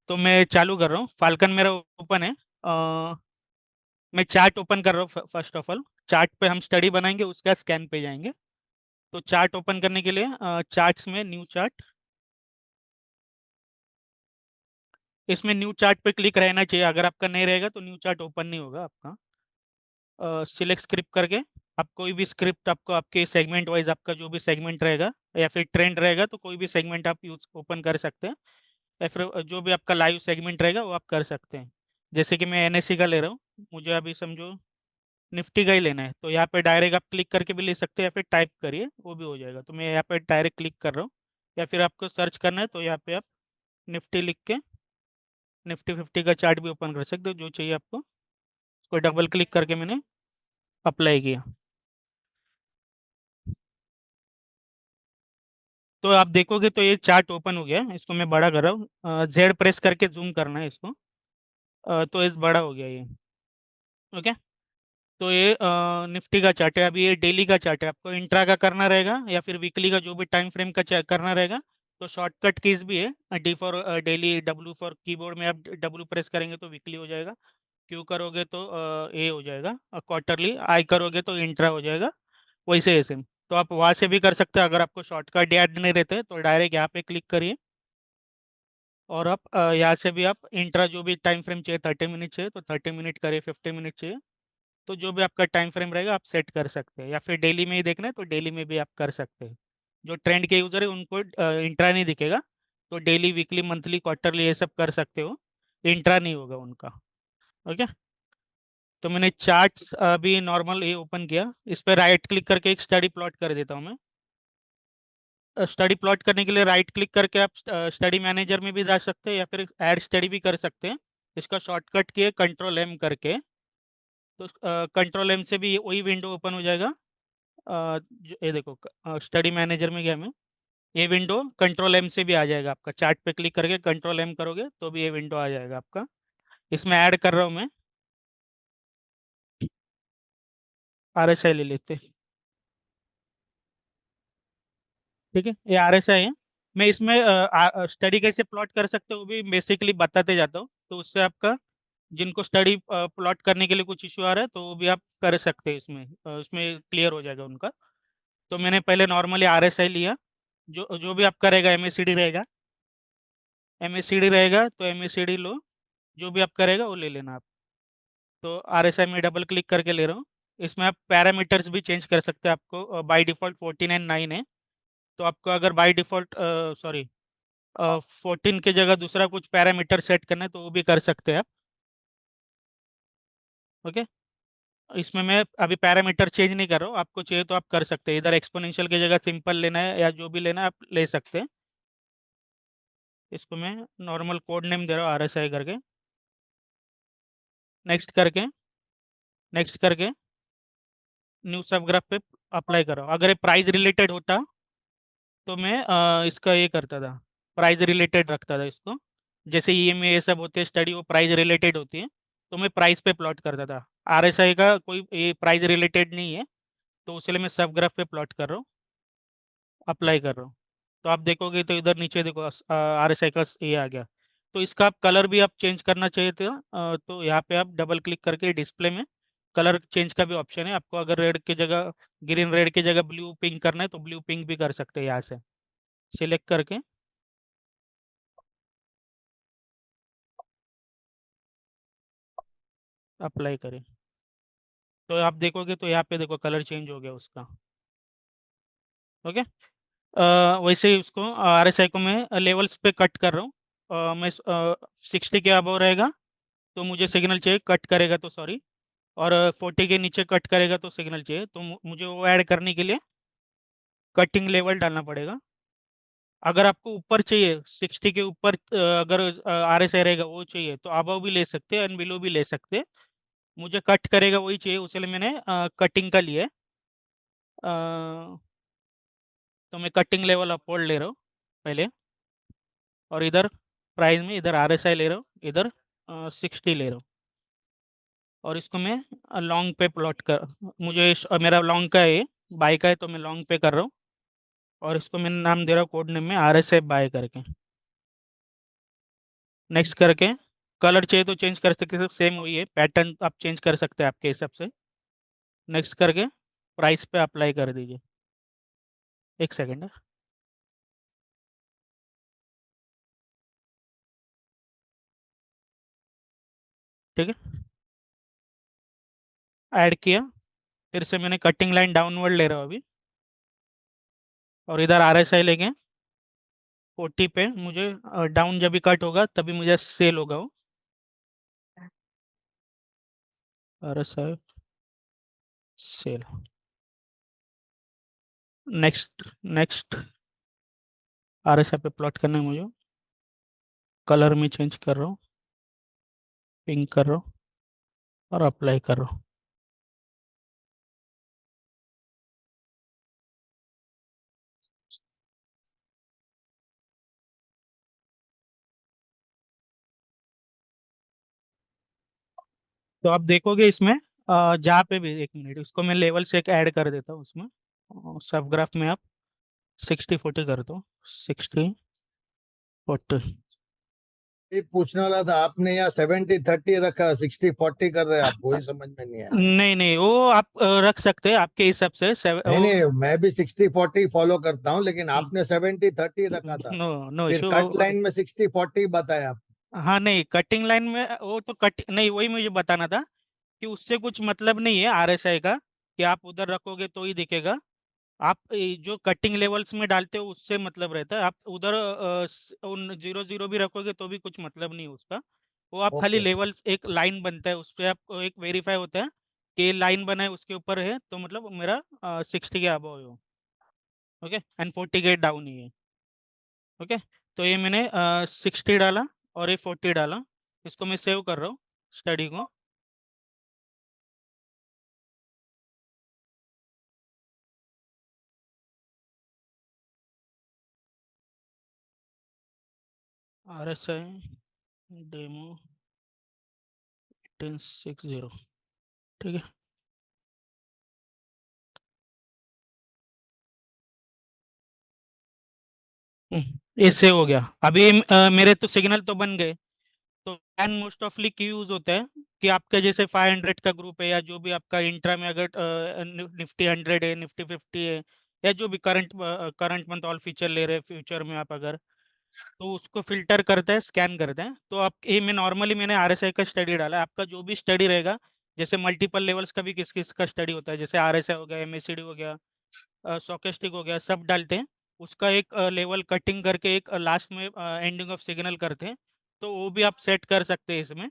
तो मैं चालू कर रहा हूँ, फाल्कन मेरा ओपन है। मैं चार्ट ओपन कर रहा हूँ फर्स्ट ऑफ ऑल। चार्ट पे हम स्टडी बनाएंगे, उसके बाद स्कैन पे जाएंगे। तो चार्ट ओपन करने के लिए चार्ट्स में न्यू चार्ट, इसमें न्यू चार्ट पे क्लिक रहना चाहिए। अगर आपका नहीं रहेगा तो न्यू चार्ट ओपन नहीं होगा आपका। सिलेक्ट स्क्रिप्ट करके आप कोई भी स्क्रिप्ट, आपको आपके सेगमेंट वाइज आपका जो भी सेगमेंट रहेगा या फिर ट्रेंड रहेगा तो कोई भी सेगमेंट आप यूज ओपन कर सकते हैं। या फिर जो भी आपका लाइव सेगमेंट रहेगा वो आप कर सकते हैं। जैसे कि मैं एनएससी का ले रहा हूँ, मुझे अभी समझो निफ्टी का ही लेना है, तो यहाँ पे डायरेक्ट आप क्लिक करके भी ले सकते हैं या फिर टाइप करिए वो भी हो जाएगा। तो मैं यहाँ पे डायरेक्ट क्लिक कर रहा हूँ। या फिर आपको सर्च करना है तो यहाँ पे आप निफ्टी लिख के निफ्टी 50 का चार्ट भी ओपन कर सकते हो, जो चाहिए आपको उसको डबल क्लिक करके मैंने अप्लाई किया। तो आप देखोगे तो ये चार्ट ओपन हो गया है। इसको मैं बड़ा कर रहा हूँ, जेड प्रेस करके जूम करना है इसको। तो इस बड़ा हो गया ये। ओके। तो ये निफ्टी का चार्ट है। अभी ये डेली का चार्ट है, आपको इंट्रा का करना रहेगा या फिर वीकली का जो भी टाइम फ्रेम का करना रहेगा। तो शॉर्टकट कीज भी है, D for daily, W for keyboard में आप डब्ल्यू प्रेस करेंगे तो वीकली हो जाएगा। क्यू करोगे तो ए हो जाएगा क्वार्टरली, आई करोगे तो इंट्रा हो जाएगा। वैसे ऐसे तो आप वहाँ से भी कर सकते हैं। अगर आपको शॉर्टकट याद नहीं रहते तो डायरेक्ट यहाँ पे क्लिक करिए और आप यहाँ से भी आप इंट्रा जो भी टाइम फ्रेम चाहिए, 30 मिनट चाहिए तो 30 मिनट करिए, 50 मिनट चाहिए तो जो भी आपका टाइम फ्रेम रहेगा आप सेट कर सकते हैं। या फिर डेली में ही देखना है तो डेली में भी आप कर सकते हैं। जो ट्रेंड के यूजर है उनको इंट्रा नहीं दिखेगा, तो डेली, वीकली, मंथली, क्वार्टरली ये सब कर सकते हो, इंट्रा नहीं होगा उनका। ओके। तो मैंने चार्ट्स अभी नॉर्मल ये ओपन किया, इस पर राइट क्लिक करके एक स्टडी प्लॉट कर देता हूँ मैं। स्टडी प्लॉट करने के लिए राइट क्लिक करके आप स्टडी मैनेजर में भी जा सकते हैं या फिर ऐड स्टडी भी कर सकते हैं। इसका शॉर्टकट की है कंट्रोल एम करके। तो कंट्रोल एम से भी वही विंडो ओपन हो जाएगा। ये देखो स्टडी मैनेजर में गया मैं, ये विंडो कंट्रोल एम से भी आ जाएगा। आपका चार्ट पे क्लिक करके कंट्रोल एम करोगे तो भी ये विंडो आ जाएगा आपका। इसमें ऐड कर रहा हूँ मैं, आरएसआई ले लेते हैं। ठीक है, ये आरएसआई है। मैं इसमें स्टडी कैसे प्लॉट कर सकते हो वो भी बेसिकली बताते जाता हूँ, तो उससे आपका जिनको स्टडी प्लॉट करने के लिए कुछ इशू आ रहा है तो वो भी आप कर सकते हैं इसमें, उसमें क्लियर हो जाएगा उनका। तो मैंने पहले नॉर्मली आरएसआई लिया। जो जो भी आपका रहेगा, एमएससीडी रहेगा, एमएससीडी रहेगा तो एमएससीडी लो, जो भी आपका रहेगा वो ले लेना आप। तो आरएसआई में डबल क्लिक करके ले रहा हूँ। इसमें आप पैरामीटर्स भी चेंज कर सकते हैं। आपको बाय डिफ़ॉल्ट 14 एंड 9 है, तो आपको अगर बाय डिफ़ॉल्ट सॉरी 14 की जगह दूसरा कुछ पैरामीटर सेट करना है तो वो भी कर सकते हैं आप। ओके। इसमें मैं अभी पैरामीटर चेंज नहीं कर रहा हूँ, आपको चाहिए तो आप कर सकते हैं। इधर एक्सपोनेंशियल की जगह सिंपल लेना है या जो भी लेना है आप ले सकते हैं। इसको मैं नॉर्मल कोड नेम दे रहा हूँ आरएसआई करके। नेक्स्ट करके, नेक्स्ट करके न्यू सब ग्राफ पे अप्लाई कर रहा हूँ। अगर ये प्राइस रिलेटेड होता तो मैं इसका ये करता था, प्राइस रिलेटेड रखता था इसको। जैसे ईएमए ये सब होते हैं स्टडी, वो प्राइस रिलेटेड होती है, तो मैं प्राइस पे प्लॉट करता था। आरएसआई का कोई ये प्राइस रिलेटेड नहीं है, तो इसलिए मैं सब ग्राफ पे प्लॉट कर रहा हूँ, अप्लाई कर रहा हूँ। तो आप देखोगे तो इधर नीचे देखो आरएसआई का ये आ गया। तो इसका आप कलर भी आप चेंज करना चाहिए था, तो यहाँ पे आप डबल क्लिक करके डिस्प्ले में कलर चेंज का भी ऑप्शन है। आपको अगर रेड की जगह, ग्रीन रेड की जगह ब्लू पिंक करना है तो ब्लू पिंक भी कर सकते हैं यहाँ से सिलेक्ट करके अप्लाई करें। तो आप देखोगे तो यहाँ पे देखो कलर चेंज हो गया उसका। ओके। वैसे ही उसको आरएसआई को मैं लेवल्स पे कट कर रहा हूँ। मैं 60 के अबव रहेगा तो मुझे सिग्नल चाहिए, कट करेगा तो सॉरी, और 40 के नीचे कट करेगा तो सिग्नल चाहिए। तो मुझे वो ऐड करने के लिए कटिंग लेवल डालना पड़ेगा। अगर आपको ऊपर चाहिए 60 के ऊपर, अगर आरएसआई रहेगा वो चाहिए तो अबव भी ले सकते हैं एंड बिलो भी ले सकते हैं। मुझे कट करेगा वही चाहिए, उसलिए मैंने कटिंग का लिया है। तो मैं कटिंग लेवल अपवर्ड ले रहा हूँ पहले, और इधर प्राइस में इधर आरएसआई ले रहा हूँ, इधर 60 ले रहा हूँ। और इसको मैं लॉन्ग पे प्लॉट कर, मुझे मेरा लॉन्ग का है, बाय का है तो मैं लॉन्ग पे कर रहा हूँ। और इसको मैंने नाम दे रहा हूँ कोड नेम में आरएसआई बाय करके। नेक्स्ट करके कलर चाहिए तो चेंज कर सकते हैं, सेम वही है, पैटर्न आप चेंज कर सकते हैं आपके हिसाब से। नेक्स्ट करके प्राइस पे अप्लाई कर दीजिए। एक सेकेंड। ठीक है, ऐड किया। फिर से मैंने कटिंग लाइन डाउनवर्ड ले रहा हूँ अभी, और इधर आर एस आई लेके 40 पे मुझे डाउन जब भी कट होगा तभी मुझे सेल होगा वो। R S I sell. Next. Next. R S I पे प्लॉट करना है मुझे। कलर में चेंज कर रहा हूँ, पिंक कर रहा हूँ और अप्लाई कर रहा हूँ। तो आप देखोगे इसमें जहाँ पे भी, एक मिनट इसको मैं लेवल से एक ऐड कर देता हूँ उसमें। सब ग्राफ में आप 60-40 कर दो। 60-40। ये पूछने वाला था, आपने यहाँ 70-30 रखा, 60-40 कर रहे हैं आप, वही समझ में नहीं आया। नहीं नहीं, वो आप रख सकते हैं आपके हिसाब से नहीं नहीं, मैं भी 60-40 फॉलो करता हूँ, लेकिन आपने 70-30 रखा था। नो नो फिर इशू। कट लाइन में 60-40 बताया आप। हाँ नहीं, कटिंग लाइन में वो तो कट नहीं, वही मुझे बताना था कि उससे कुछ मतलब नहीं है आरएसआई का, कि आप उधर रखोगे तो ही दिखेगा। आप जो कटिंग लेवल्स में डालते हो उससे मतलब रहता है। आप उधर उन 0-0 भी रखोगे तो भी कुछ मतलब नहीं है उसका। वो आप खाली ओके। लेवल, एक लाइन बनता है उस पर, आप एक वेरीफाई होता है कि लाइन बना है उसके ऊपर है, तो मतलब मेरा 60 के अबव है वो। ओके, एंड 40 के डाउन ही है। ओके, तो ये मैंने 60 डाला और ये 40 डाला। इसको मैं सेव कर रहा हूँ, स्टडी को। Are S I demo 1060। ठीक है। ये सेव हो गया अभी। मेरे तो सिग्नल तो बन गए। तो एन मोस्ट ऑफली क्यों यूज होता है कि आपका जैसे 500 का ग्रुप है, या जो भी आपका इंट्रा में अगर निफ्टी 100 है, निफ्टी 50 है, या जो भी current current month all feature ले रहे हैं फ्यूचर में आप अगर, तो उसको फिल्टर करता है, स्कैन करता है। तो आप ये मैं नॉर्मली मैंने आरएसआई का स्टडी डाला है। आपका जो भी स्टडी रहेगा, जैसे मल्टीपल लेवल्स का भी किस किस का स्टडी होता है, जैसे आरएसआई हो गया, एमएसीडी हो गया, सॉकेस्टिक हो गया, सब डालते हैं। उसका एक लेवल कटिंग करके एक लास्ट में एंडिंग ऑफ सिग्नल करते हैं। तो वो भी आप सेट कर सकते हैं इसमें।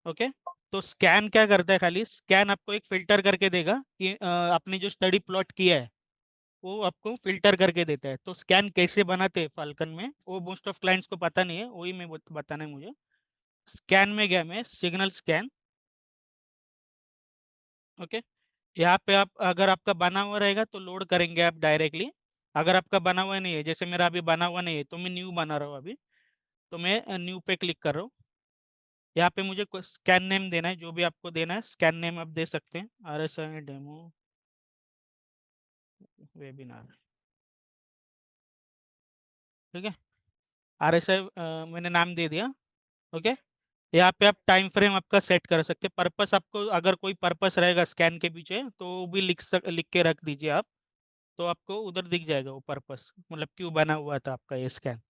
ओके। तो स्कैन क्या करता है, खाली स्कैन आपको एक फिल्टर करके देगा कि आपने जो स्टडी प्लॉट किया है वो आपको फिल्टर करके देता है। तो स्कैन कैसे बनाते हैं फाल्कन में, वो मोस्ट ऑफ क्लाइंट्स को पता नहीं है, वही मैं बताना है मुझे। स्कैन में गया मैं, सिग्नल स्कैन। ओके। यहाँ पे आप अगर आपका बना हुआ रहेगा तो लोड करेंगे आप डायरेक्टली। अगर आपका बना हुआ नहीं है, जैसे मेरा अभी बना हुआ नहीं है, तो मैं न्यू बना रहा हूँ अभी। तो मैं न्यू पे क्लिक कर रहा हूँ। यहाँ पे मुझे स्कैन नेम देना है, जो भी आपको देना है स्कैन नेम आप दे सकते हैं। Are S I demo webinar. ठीक है, आर एस आई मैंने नाम दे दिया। ओके। यहाँ पे आप टाइम फ्रेम आपका सेट कर सकते हैं। पर्पस आपको अगर कोई पर्पस रहेगा स्कैन के पीछे तो वो भी लिख के रख दीजिए आप। तो आपको उधर दिख जाएगा वो पर्पस, मतलब क्यों बना हुआ था आपका ये स्कैन।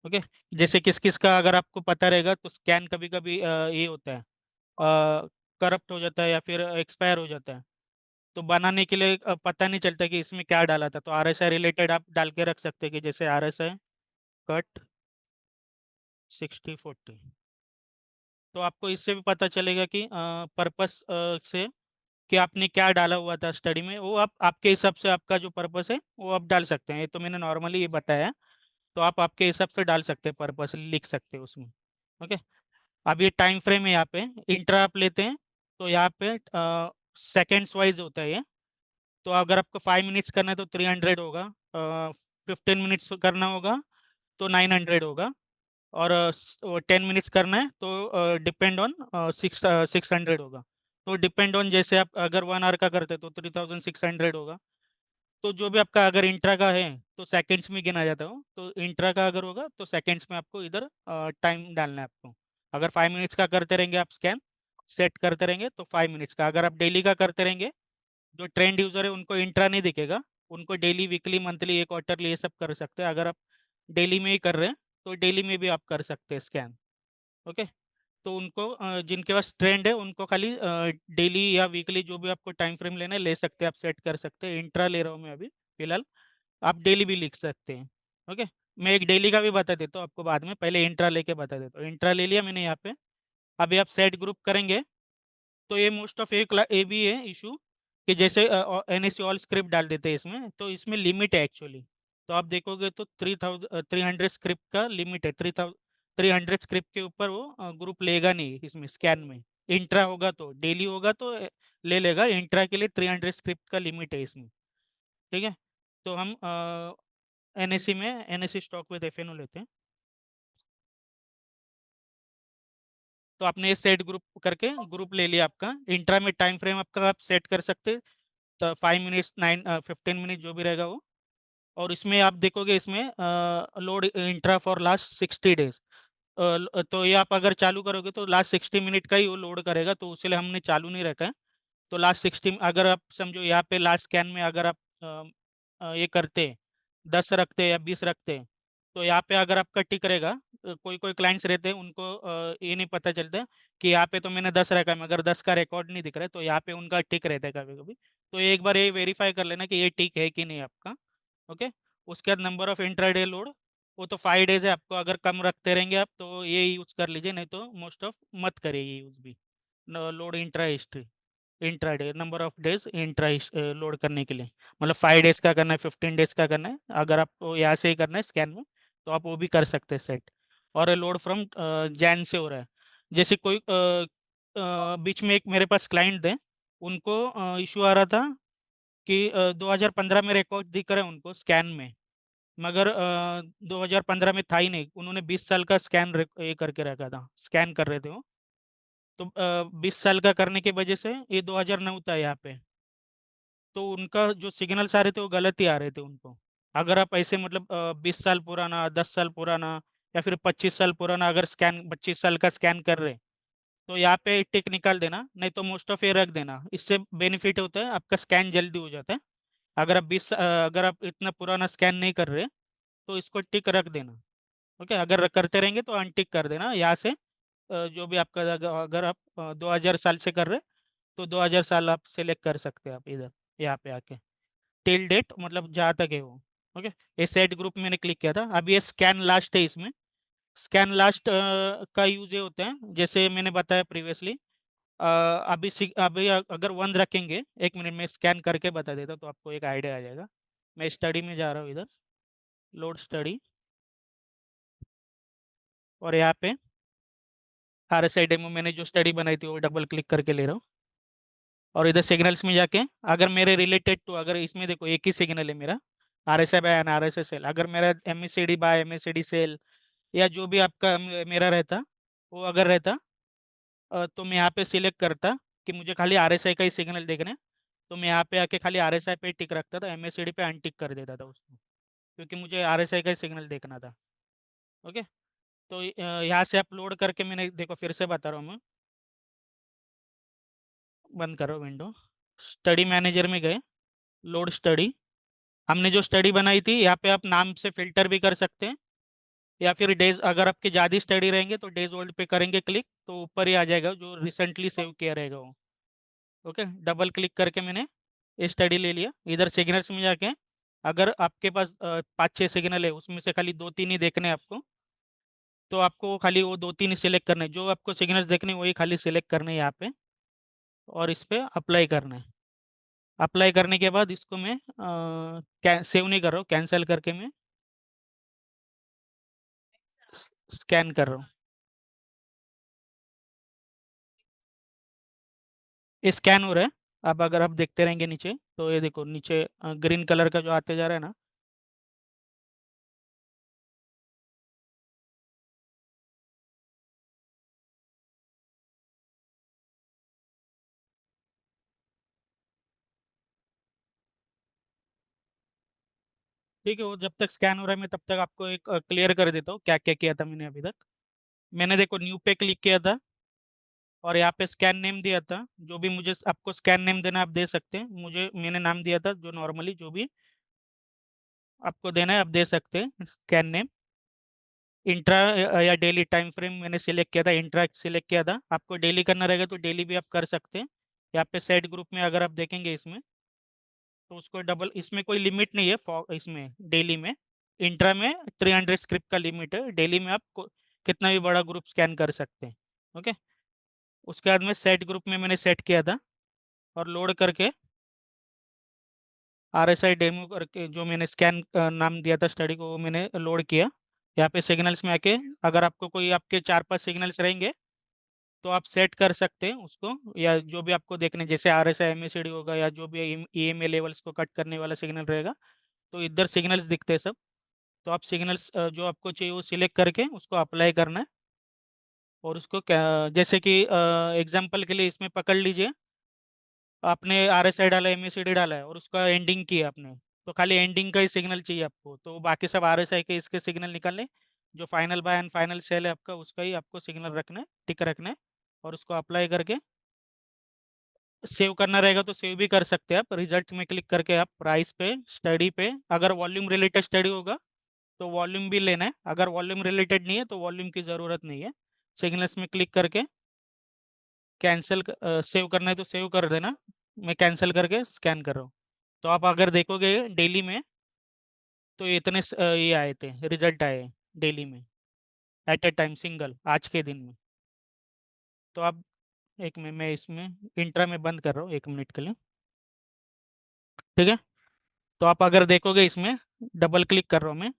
ओके। जैसे किस किस का अगर आपको पता रहेगा, तो स्कैन कभी कभी ये होता है, करप्ट हो जाता है या फिर एक्सपायर हो जाता है। तो बनाने के लिए पता नहीं चलता कि इसमें क्या डाला था, तो आरएसआई रिलेटेड आप डाल के रख सकते हैं कि जैसे आरएसआई कट 60-40। तो आपको इससे भी पता चलेगा कि पर्पस से कि आपने क्या डाला हुआ था स्टडी में, वो आप आपके हिसाब से आपका जो पर्पस है वो आप डाल सकते हैं। ये तो मैंने नॉर्मली ये बताया, तो आप आपके हिसाब से डाल सकते हैं, पर्पस लिख सकते हैं उसमें। ओके। अब ये टाइम फ्रेम है, यहाँ पे इंट्रा आप लेते हैं तो यहाँ पे सेकेंड्स वाइज होता है ये। तो अगर आपको 5 मिनट्स करना है तो 300 होगा, 15 मिनट्स करना होगा तो 900 होगा, और 10 मिनट्स करना है तो डिपेंड ऑन 600 होगा। तो डिपेंड ऑन, जैसे आप अगर 1 आवर का करते तो 3600 होगा। तो जो भी आपका अगर इंट्रा का है तो सेकंड्स में गिना जाता हो, तो इंट्रा का अगर होगा तो सेकंड्स में आपको इधर टाइम डालना है आपको। अगर 5 मिनट्स का करते रहेंगे आप स्कैन, सेट करते रहेंगे तो 5 मिनट्स का। अगर आप डेली का करते रहेंगे, जो ट्रेंड यूजर है उनको इंट्रा नहीं दिखेगा, उनको डेली, वीकली, मंथली, एक क्वार्टरली ये सब कर सकते हैं। अगर आप डेली में ही कर रहे हैं तो डेली में भी आप कर सकते हैं स्कैन। ओके। तो उनको जिनके पास ट्रेंड है उनको खाली डेली या वीकली जो भी आपको टाइम फ्रेम लेना है ले सकते हैं, आप सेट कर सकते हैं। इंट्रा ले रहा हूँ मैं अभी फिलहाल, आप डेली भी लिख सकते हैं। ओके। मैं एक डेली का भी बता देता हूँ आपको बाद में, पहले इंट्रा लेके बता देता हूँ। इंट्रा ले लिया मैंने यहाँ पे। अभी आप सेट ग्रुप करेंगे तो ये मोस्ट ऑफ ये भी है इशू कि जैसे एनएससी ऑल स्क्रिप्ट डाल देते हैं इसमें, तो इसमें लिमिट है एक्चुअली। तो आप देखोगे तो 300 स्क्रिप्ट का लिमिट है। 300 स्क्रिप्ट के ऊपर वो ग्रुप लेगा नहीं इसमें स्कैन में। इंट्रा होगा तो, डेली होगा तो ले लेगा। इंट्रा के लिए 300 स्क्रिप्ट का लिमिट है इसमें। ठीक है। तो हम एनएससी में एनएससी स्टॉक विद एफएनओ लेते हैं। तो आपने ये सेट ग्रुप करके ग्रुप ले लिया आपका। इंट्रा में टाइम फ्रेम आपका आप सेट कर सकते हैं, तो 5 मिनट्स, 15 मिनट जो भी रहेगा वो। और इसमें आप देखोगे इसमें load intra for last 60 days. तो ये आप अगर चालू करोगे तो लास्ट 60 मिनट का ही वो लोड करेगा, तो उसके हमने चालू नहीं रखा है। तो लास्ट 60, अगर आप समझो यहाँ पे लास्ट स्कैन में अगर आप ये करते 10 रखते या 20 रखते, तो यहाँ पे अगर आपका टिक रहेगा। कोई कोई क्लाइंट्स रहते हैं उनको ये नहीं पता चलता कि यहाँ पे तो मैंने 10 रखा है मगर 10 का रिकॉर्ड नहीं दिख रहा है, तो यहाँ पे उनका टिक रहता है कभी कभी। तो एक बार ये वेरीफाई कर लेना कि ये टिक है कि नहीं आपका। ओके। उसके बाद नंबर ऑफ इंट्राडे लोड, वो तो 5 डेज है आपको। अगर कम रखते रहेंगे आप तो ये यूज़ कर लीजिए, नहीं तो मोस्ट ऑफ मत करिए ये यूज़ भी। Load intra history, intraday number of days intra load करने के लिए, मतलब 5 डेज का करना है, 15 डेज का करना है। अगर आपको यहाँ से ही करना है स्कैन में तो आप वो भी कर सकते हैं सेट। और लोड फ्रॉम जैन से हो रहा है। जैसे कोई बीच में एक मेरे पास क्लाइंट थे, उनको इशू आ रहा था कि 2015 में रिकॉर्ड दिख रहा है उनको स्कैन में, मगर 2015 में था ही नहीं। उन्होंने 20 साल का स्कैन ये करके रखा था, स्कैन कर रहे थे वो। तो 20 साल का करने की वजह से ये 2009 था यहाँ पे। तो उनका जो सिग्नल्स आ रहे थे वो गलत ही आ रहे थे उनको। अगर आप ऐसे मतलब 20 साल पुराना, 10 साल पुराना, या फिर 25 साल पुराना अगर स्कैन, 25 साल का स्कैन कर रहे, तो यहाँ पे टिक निकाल देना, नहीं तो मोस्ट ऑफ ये रख देना। इससे बेनिफिट होता है आपका स्कैन जल्दी हो जाता है। अगर आप इतना पुराना स्कैन नहीं कर रहे तो इसको टिक रख देना। ओके। अगर करते रहेंगे तो अनटिक कर देना यहाँ से। जो भी आपका अगर आप 2000 साल से कर रहे तो 2000 साल आप सेलेक्ट कर सकते हैं आप इधर, यहाँ पे आके। टिल डेट मतलब जहाँ तक है वो। ओके। ये सेट ग्रुप मैंने क्लिक किया था। अब ये स्कैन लास्ट है इसमें। स्कैन लास्ट का यूज ये होता है जैसे मैंने बताया प्रीवियसली। अभी अगर 1 रखेंगे, 1 मिनट में स्कैन करके बता देता तो आपको एक आइडिया आ जाएगा। मैं स्टडी में जा रहा हूँ इधर, लोड स्टडी, और यहाँ पे RSI डेमो मैंने जो स्टडी बनाई थी वो डबल क्लिक करके ले रहा हूँ। और इधर सिग्नल्स में जाके अगर मेरे रिलेटेड टू, अगर इसमें देखो एक ही सिग्नल है मेरा, RSI buy and RSI sell, अगर मेरा MACD बाय MACD सेल या जो भी आपका मेरा रहता, वो अगर रहता तो मैं यहाँ पे सिलेक्ट करता कि मुझे खाली RSI का ही सिग्नल देखना है। तो मैं यहाँ पे आके खाली RSI पे टिक रखता था, MACD पे अनटिक कर देता था उसको, क्योंकि मुझे RSI का ही सिग्नल देखना था। ओके। तो यहाँ से आप लोड करके, मैंने देखो फिर से बता रहा हूँ मैं, बंद करो विंडो, स्टडी मैनेजर में गए, लोड स्टडी, हमने जो स्टडी बनाई थी यहाँ पे आप नाम से फिल्टर भी कर सकते हैं, या फिर डेज, अगर आपकी ज़्यादा स्टडी रहेंगे तो डेज ओल्ड पे करेंगे क्लिक तो ऊपर ही आ जाएगा जो रिसेंटली सेव किया रहेगा वो। ओके। डबल क्लिक करके मैंने ये स्टडी ले लिया। इधर सिग्नल्स में जाके अगर आपके पास 5-6 सिग्नल है उसमें से खाली 2-3 ही देखने हैं आपको, तो आपको खाली वो 2-3 ही सिलेक्ट करने हैं। जो आपको सिग्नल्स देखने हैं वही खाली सिलेक्ट करने हैं यहाँ पे, और इस पे अप्लाई करना है। अप्लाई करने के बाद इसको मैं सेव नहीं कर रहा हूँ, कैंसिल करके मैं स्कैन कर रहा हूँ। ये स्कैन हो रहा है। अब अगर आप देखते रहेंगे नीचे तो ये देखो नीचे ग्रीन कलर का जो आते जा रहा है ना, ठीक है, वो जब तक स्कैन हो रहा है मैं तब तक आपको एक क्लियर कर देता हूँ क्या क्या किया था मैंने अभी तक। मैंने देखो न्यू पे क्लिक किया था, और यहाँ पे स्कैन नेम दिया था। जो भी मुझे आपको स्कैन नेम देना आप दे सकते हैं, मुझे मैंने नाम दिया था जो नॉर्मली जो भी आपको देना है आप दे सकते हैं स्कैन नेम। इंट्रा या डेली टाइम फ्रेम मैंने सिलेक्ट किया था, इंट्रा सिलेक्ट किया था। आपको डेली करना रहेगा तो डेली भी आप कर सकते हैं। यहाँ पे सेट ग्रुप में अगर आप देखेंगे इसमें, तो उसको डबल, इसमें कोई लिमिट नहीं है इसमें डेली में। इंट्रा में 300 स्क्रिप्ट का लिमिट है, डेली में आप कितना भी बड़ा ग्रुप स्कैन कर सकते हैं। ओके। उसके बाद में सेट ग्रुप में मैंने सेट किया था, और लोड करके RSI डेमो करके जो मैंने स्कैन नाम दिया था स्टडी को, वो मैंने लोड किया। यहाँ पे सिग्नल्स में आके अगर आपको कोई आपके 4-5 सिग्नल्स रहेंगे तो आप सेट कर सकते हैं उसको, या जो भी आपको देखने, जैसे RSI MACD होगा या जो भी EMA लेवल्स को कट करने वाला सिग्नल रहेगा, तो इधर सिग्नल्स दिखते हैं सब। तो आप सिग्नल्स जो आपको चाहिए वो सिलेक्ट करके उसको अप्लाई करना है। और उसको क्या, जैसे कि एग्जांपल के लिए इसमें पकड़ लीजिए, आपने RSI डाला, MACD डाला है और उसका एंडिंग किया आपने, तो खाली एंडिंग का ही सिग्नल चाहिए आपको, तो बाकी सब RSI के इसके सिग्नल निकालने, जो final buy and final sell है आपका उसका ही आपको सिग्नल रखना है, टिक रखना है। और उसको अप्लाई करके सेव करना रहेगा तो सेव भी कर सकते हैं आप। रिजल्ट में क्लिक करके आप प्राइस पे, स्टडी पे, अगर वॉल्यूम रिलेटेड स्टडी होगा तो वॉल्यूम भी लेना है, अगर वॉल्यूम रिलेटेड नहीं है तो वॉल्यूम की ज़रूरत नहीं है। सिग्नल्स में क्लिक करके कैंसिल, सेव करना है तो सेव कर देना। मैं कैंसिल करके स्कैन कर रहा हूँ। तो आप अगर देखोगे डेली में, तो ये इतने ये आए थे, रिजल्ट आए डेली में, एट ए टाइम सिंगल, आज के दिन में। तो आप, एक में मैं इसमें इंट्रा में बंद कर रहा हूँ 1 मिनट के लिए। ठीक है। तो आप अगर देखोगे इसमें, डबल क्लिक कर रहा हूँ मैं,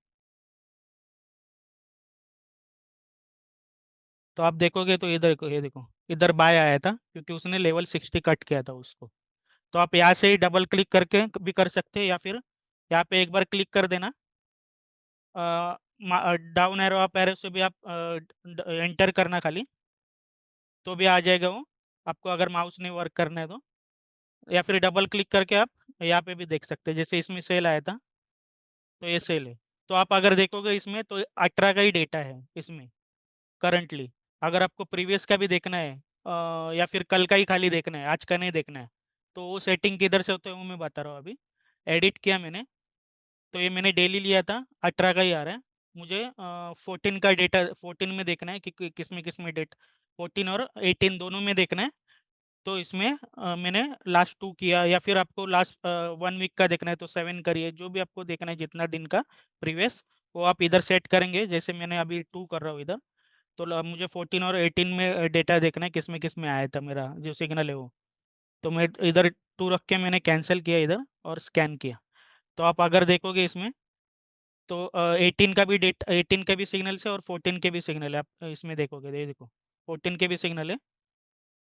तो आप देखोगे तो इधर को, ये देखो इधर बाय आया था क्योंकि उसने लेवल 60 कट किया था उसको। तो आप यहाँ से ही डबल क्लिक करके भी कर सकते हैं, या फिर यहाँ पे एक बार क्लिक कर देना, डाउन एरो अप एरो से भी आप एंटर करना खाली, तो भी आ जाएगा वो, आपको अगर माउस नहीं वर्क करना है तो। या फिर डबल क्लिक करके आप यहाँ पे भी देख सकते हैं, जैसे इसमें सेल आया था तो ये सेल है। तो आप अगर देखोगे इसमें तो 18 का ही डेटा है इसमें करंटली। अगर आपको प्रीवियस का भी देखना है, या फिर कल का ही खाली देखना है, आज का नहीं देखना है, तो वो सेटिंग किधर से होते हैं वो मैं बता रहा हूँ अभी। एडिट किया मैंने, तो ये मैंने डेली लिया था, 18 का ही आ रहा है। मुझे 14 का डेटा, 14 में देखना है कि किस में डेट, 14 और 18 दोनों में देखना है। तो इसमें मैंने लास्ट 2 किया, या फिर आपको लास्ट 1 वीक का देखना है तो 7 करिए, जो भी आपको देखना है जितना दिन का प्रीवियस, वो आप इधर सेट करेंगे। जैसे मैंने अभी 2 कर रहा हूँ इधर, तो मुझे 14 और 18 में डेटा देखना है किस में आया था मेरा जो सिग्नल है वो। तो मैं इधर 2 रख के मैंने कैंसिल किया इधर और स्कैन किया। तो आप अगर देखोगे इसमें, तो 18 का भी डेट, 18 के भी सिग्नल से और 14 के भी सिग्नल है, आप इसमें देखोगे, ये देखो 14 के भी सिग्नल है।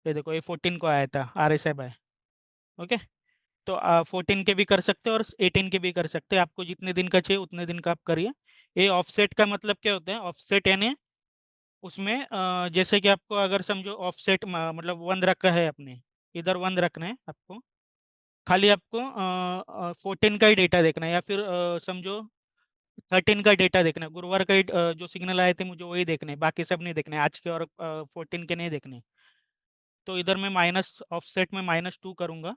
ये देखो ये 14 को आया था RSI बाय। ओके। तो 14 के भी कर सकते हैं और 18 के भी कर सकते हैं, आपको जितने दिन का चाहिए उतने दिन का आप करिए। ये ऑफसेट का मतलब क्या होता है, ऑफसेट यानी उसमें जैसे कि आपको अगर समझो ऑफसेट मतलब 1 रखा है आपने, इधर 1 रखना है आपको, खाली आपको 14 का ही डेटा देखना है, या फिर समझो 13 का डेटा देखना है, गुरुवार का ही जो सिग्नल आए थे मुझे वही देखने हैं, बाकी सब नहीं देखने हैं, आज के और 14 के नहीं देखने। तो इधर मैं माइनस ऑफसेट में -2 करूँगा,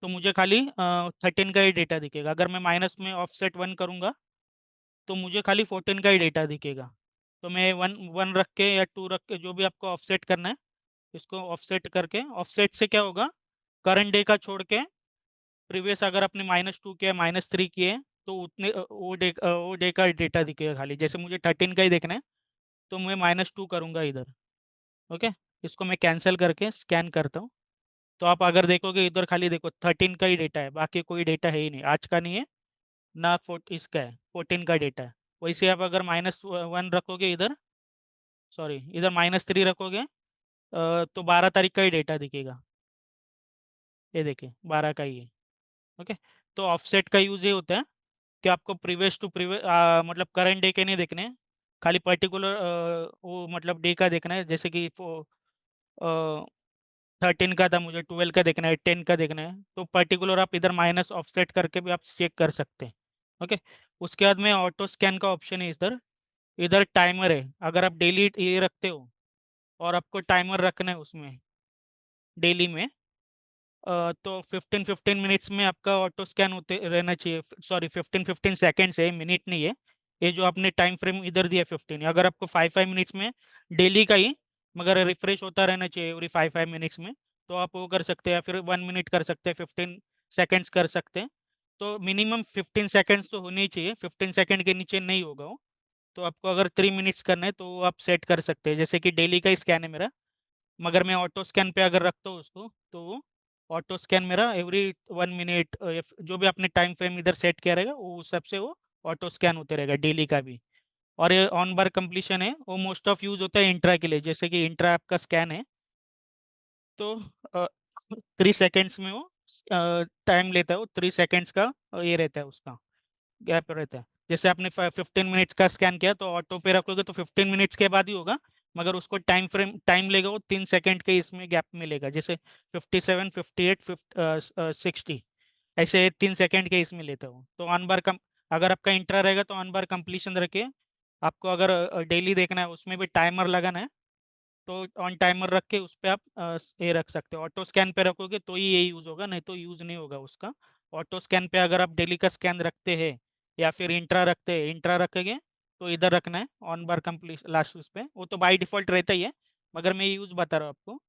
तो मुझे खाली 13 का ही डेटा दिखेगा। अगर मैं माइनस में ऑफसेट 1 करूँगा तो मुझे खाली 14 का ही डेटा दिखेगा। तो मैं 1 रख के या 2 रख के, जो भी आपको ऑफसेट करना है, इसको ऑफसेट करके, ऑफसेट से क्या होगा, करंट डे का छोड़ के प्रीवियस अगर आपने -2 किया, -3 किए, तो उतने वो डे का डेटा दिखेगा खाली। जैसे मुझे 13 का ही देखना है तो मैं -2 करूँगा इधर। ओके। इसको मैं कैंसिल करके स्कैन करता हूँ। तो आप अगर देखोगे इधर खाली देखो 13 का ही डेटा है, बाकी कोई डेटा है ही नहीं, आज का नहीं है ना, इसका है, 14 का डेटा है। वैसे आप अगर -1 रखोगे इधर, सॉरी इधर -3 रखोगे, तो 12 तारीख का ही डेटा दिखेगा। ये देखिए 12 का ही है। ओके। तो ऑफसेट का यूज़ ये होता है कि आपको प्रीवियस टू प्रीवियस, मतलब करंट डे के नहीं देखने हैं, खाली पर्टिकुलर वो मतलब डे का देखना है। जैसे कि 13 का था, मुझे 12 का देखना है, 10 का देखना है, तो पर्टिकुलर आप इधर माइनस ऑफसेट करके भी आप चेक कर सकते हैं। ओके। उसके बाद में ऑटो स्कैन का ऑप्शन है इधर। इधर टाइमर है, अगर आप डेली ये रखते हो और आपको टाइमर रखना है उसमें डेली में, तो 15-15 मिनट्स में आपका ऑटो स्कैन होते रहना चाहिए। सॉरी, 15-15 सेकेंड्स है, मिनट नहीं है। ये जो आपने टाइम फ्रेम इधर दिया 15, अगर आपको 5-5 मिनट्स में डेली का ही, मगर रिफ्रेश होता रहना चाहिए एवरी 5-5 मिनट्स में, तो आप वो कर सकते हैं, या फिर 1 मिनट कर सकते हैं, 15 सेकेंड्स कर सकते हैं। तो मिनिमम 15 सेकेंड्स तो होने ही चाहिए, 15 सेकेंड के नीचे नहीं होगा वो। तो आपको अगर 3 मिनट्स करना है तो वो आप सेट कर सकते हैं, जैसे कि डेली का ही स्कैन है मेरा, मगर मैं ऑटो स्कैन पे अगर रखता हूँ उसको, तो ऑटो स्कैन मेरा एवरी 1 मिनट, जो भी आपने टाइम फ्रेम इधर सेट किया रहेगा वो उस हिसाब से वो ऑटो स्कैन होते रहेगा डेली का भी। और ये ऑन बार कंप्लीशन है, वो मोस्ट ऑफ यूज होता है इंट्रा के लिए, जैसे कि इंट्रा आपका स्कैन है, तो 3 सेकेंड्स में वो टाइम लेता है, वो 3 सेकेंड्स का ये रहता है उसका, गैप रहता है। जैसे आपने 15 मिनट्स का स्कैन किया तो ऑटो पे रखोगे तो 15 मिनट्स के बाद ही होगा, मगर उसको टाइम लेगा वो 3 सेकेंड के इसमें गैप में लेगा, जैसे 57, 58, 60, ऐसे 3 सेकेंड के इसमें लेता हूँ। तो ऑन बार कम, अगर आपका इंट्रा रहेगा तो ऑन बार कंप्लीशन रखिए। आपको अगर डेली देखना है, उसमें भी टाइमर लगाना है, तो ऑन टाइमर रख के उस पर आप ये रख सकते हो। ऑटो स्कैन पे रखोगे तो ही ये यूज़ होगा, नहीं तो यूज़ नहीं होगा उसका। ऑटो स्कैन पे अगर आप डेली का स्कैन रखते हैं या फिर इंट्रा रखते हैं, इंट्रा रखेंगे तो इधर रखना है ऑन बार कंप्लीट लास्ट उस पे, वो तो बाय डिफ़ॉल्ट रहता ही है। मगर मैं यूज़ बता रहा हूँ आपको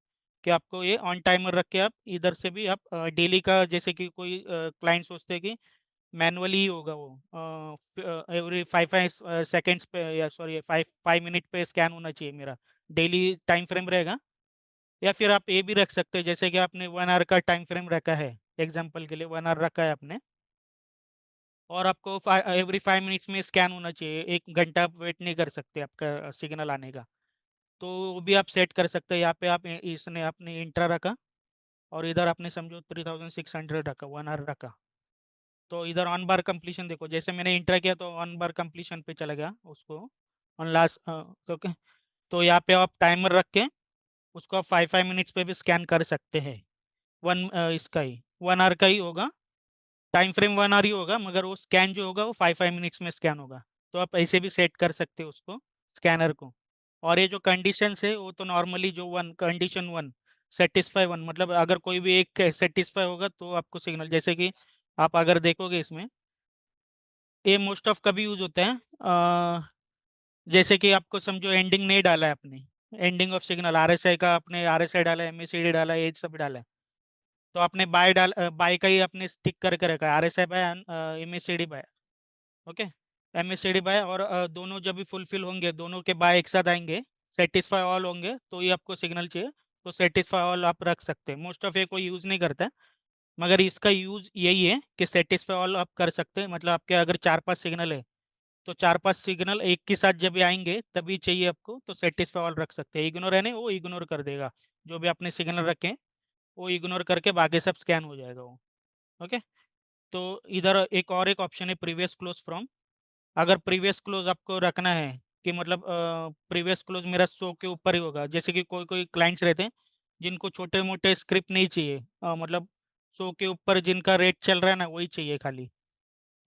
कि आपको ये ऑन टाइमर रख के आप इधर से भी आप डेली का, जैसे कि कोई क्लाइंट सोचते हैं कि मैनुअली ही होगा वो, एवरी 5-5 सेकेंड्स पे, या सॉरी 5-5 मिनट पे स्कैन होना चाहिए मेरा, डेली टाइम फ्रेम रहेगा। या फिर आप ये भी रख सकते हैं, जैसे कि आपने 1 आवर का टाइम फ्रेम रखा है, एग्जांपल के लिए 1 आवर रखा है आपने, और आपको एवरी 5 मिनट्स में स्कैन होना चाहिए, 1 घंटा आप वेट नहीं कर सकते आपका सिग्नल आने का, तो वो भी आप सेट कर सकते हैं। यहाँ पे आप इसने आपने इंट्रा रखा और इधर आपने समझो 3600 रखा, 1 आवर रखा, तो इधर ऑन बार कंप्लीशन देखो, जैसे मैंने इंटर किया तो ऑन बार कंप्लीशन पे चला गया उसको, ऑन लास्ट। ओके, तो यहाँ पे आप टाइमर रख के उसको आप 5-5 मिनट्स पे भी स्कैन कर सकते हैं। इसका ही 1 आवर का ही होगा, टाइम फ्रेम 1 आवर ही होगा, मगर वो स्कैन जो होगा वो 5-5 मिनट्स में स्कैन होगा। तो आप ऐसे भी सेट कर सकते हो उसको, स्कैनर को। और ये जो कंडीशंस है वो तो नॉर्मली जो कंडीशन 1, सेटिस्फाई 1, मतलब अगर कोई भी एक सेटिस्फाई होगा तो आपको सिग्नल, जैसे कि आप अगर देखोगे इसमें, ये मोस्ट ऑफ कभी यूज होता है, जैसे कि आपको समझो एंडिंग नहीं डाला है आपने, एंडिंग ऑफ सिग्नल आरएसआई का, आपने आरएसआई डाला है, एमएससीडी डाला है, ये सब डाला है, तो आपने बाय का ही आपने स्टिक करके रखा है, RSI buy, MSCD buy. Okay, MSCD buy, और दोनों जब भी फुलफिल होंगे, दोनों के बाय एक साथ आएंगे, सेटिस्फाई ऑल होंगे, तो ये आपको सिग्नल चाहिए, तो सेटिस्फाई ऑल आप रख सकते हैं। मोस्ट ऑफ ये कोई यूज़ नहीं करता है, मगर इसका यूज़ यही है कि सेटिस्फाई ऑल आप कर सकते हैं, मतलब आपके अगर 4-5 सिग्नल है तो 4-5 सिग्नल एक के साथ जब भी आएंगे तभी चाहिए आपको, तो सेटिस्फाई ऑल रख सकते हैं। इग्नोर है नहीं, वो इग्नोर कर देगा, जो भी आपने सिग्नल रखे हैं वो इग्नोर करके बाकी सब स्कैन हो जाएगा वो। ओके, तो इधर एक ऑप्शन है प्रीवियस क्लोज फ्रॉम। अगर प्रीवियस क्लोज आपको रखना है कि मतलब प्रीवियस क्लोज मेरा 100 के ऊपर ही होगा, जैसे कि कोई कोई क्लाइंट्स रहते हैं जिनको छोटे मोटे स्क्रिप्ट नहीं चाहिए, मतलब 100 के ऊपर जिनका रेट चल रहा है ना वही चाहिए खाली,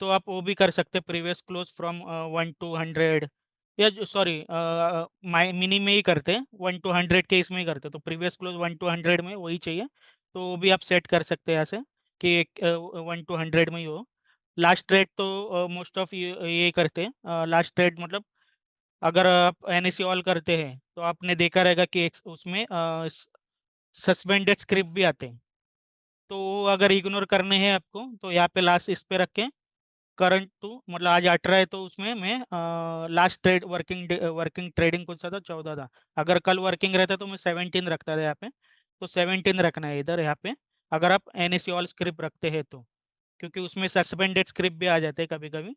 तो आप वो भी कर सकते हैं, प्रीवियस क्लोज फ्रॉम 1 to 100, या सॉरी मिनी में ही करते हैं, 1 to 100 के इसमें ही करते हैं, तो प्रीवियस क्लोज 1 to 100 में वही चाहिए, तो वो भी आप सेट कर सकते हैं यहाँ से कि 1 to 100 में ही हो। लास्ट रेट तो मोस्ट ऑफ ये करते हैं, लास्ट रेट मतलब अगर आप एनएसी ऑल करते हैं तो आपने देखा रहेगा कि उसमें सस्पेंडेड स्क्रिप्ट भी आते हैं, तो वो अगर इग्नोर करने हैं आपको तो यहाँ पे लास्ट इस पे रखें, करंट टू, मतलब आज 18 है तो उसमें मैं लास्ट ट्रेड वर्किंग ट्रेडिंग कौन सा था, 14 था, अगर कल वर्किंग रहता तो मैं 17 रखता था यहाँ पे, तो 17 रखना है इधर यहाँ पे, अगर आप एनएसी ऑल स्क्रिप्ट रखते हैं तो, क्योंकि उसमें सस्पेंडेड स्क्रिप्ट भी आ जाते हैं कभी कभी,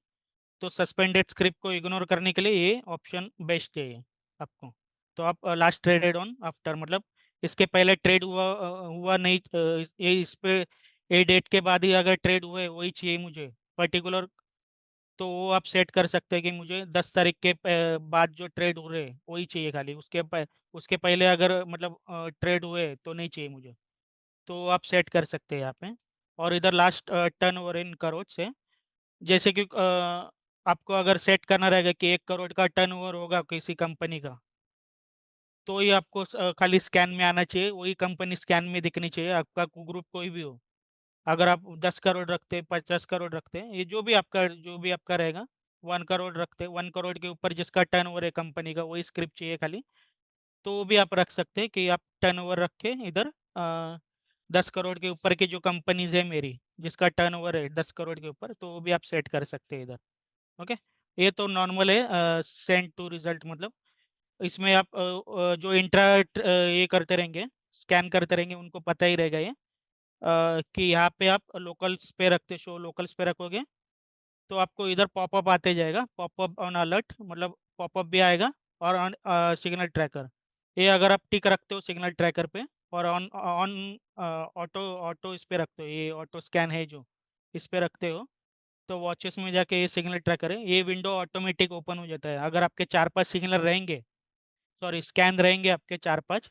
तो सस्पेंडेड स्क्रिप्ट को इग्नोर करने के लिए ये ऑप्शन बेस्ट है ये आपको। तो आप लास्ट ट्रेडेड ऑन आफ्टर, मतलब इसके पहले ट्रेड हुआ नहीं, ये इस पे ये डेट के बाद ही अगर ट्रेड हुए वही चाहिए मुझे पर्टिकुलर, तो वो आप सेट कर सकते हैं कि मुझे 10 तारीख के बाद जो ट्रेड हो रहे हैं वही चाहिए खाली, उसके पहले अगर मतलब ट्रेड हुए तो नहीं चाहिए मुझे, तो आप सेट कर सकते हैं यहाँ पे। और इधर last turn over in crore से, जैसे कि आपको अगर सेट करना रहेगा कि 1 करोड़ का टर्नओवर होगा किसी कंपनी का, तो ही आपको खाली स्कैन में आना चाहिए, वही कंपनी स्कैन में दिखनी चाहिए, आपका ग्रुप कोई भी हो। अगर आप 10 करोड़ रखते हैं, 50 करोड़ रखते हैं, ये जो भी आपका रहेगा, 1 करोड़ रखते हैं, 1 करोड़ के ऊपर जिसका टर्नओवर है कंपनी का, वही स्क्रिप्ट चाहिए खाली। तो वो भी आप रख सकते हैं कि आप टर्नओवर रख के इधर 10 करोड़ के ऊपर की जो कंपनीज है मेरी, जिसका टर्नओवर है 10 करोड़ के ऊपर, तो वो भी आप सेट कर सकते हैं इधर। ओके। ये तो नॉर्मल है सेंड टू रिजल्ट, मतलब इसमें आप जो इंट्रा ये करते रहेंगे, स्कैन करते रहेंगे, उनको पता ही रहेगा ये कि यहाँ पे आप लोकल्स पे रखते, शो लोकल्स पे रखोगे, तो आपको इधर पॉपअप आते जाएगा, पॉपअप ऑन अलर्ट, मतलब पॉपअप भी आएगा, और ऑन सिग्नल ट्रैकर। ये अगर आप टिक रखते हो सिग्नल ट्रैकर पे, और ऑन ऑन ऑटो ऑटो इस पे रखते हो, ये ऑटो स्कैन है जो इस पे रखते हो, तो वॉचेस में जाके ये सिग्नल ट्रैकर है, ये विंडो ऑटोमेटिक ओपन हो जाता है। अगर आपके 4-5 सिग्नल रहेंगे, सॉरी स्कैन रहेंगे आपके 4-5,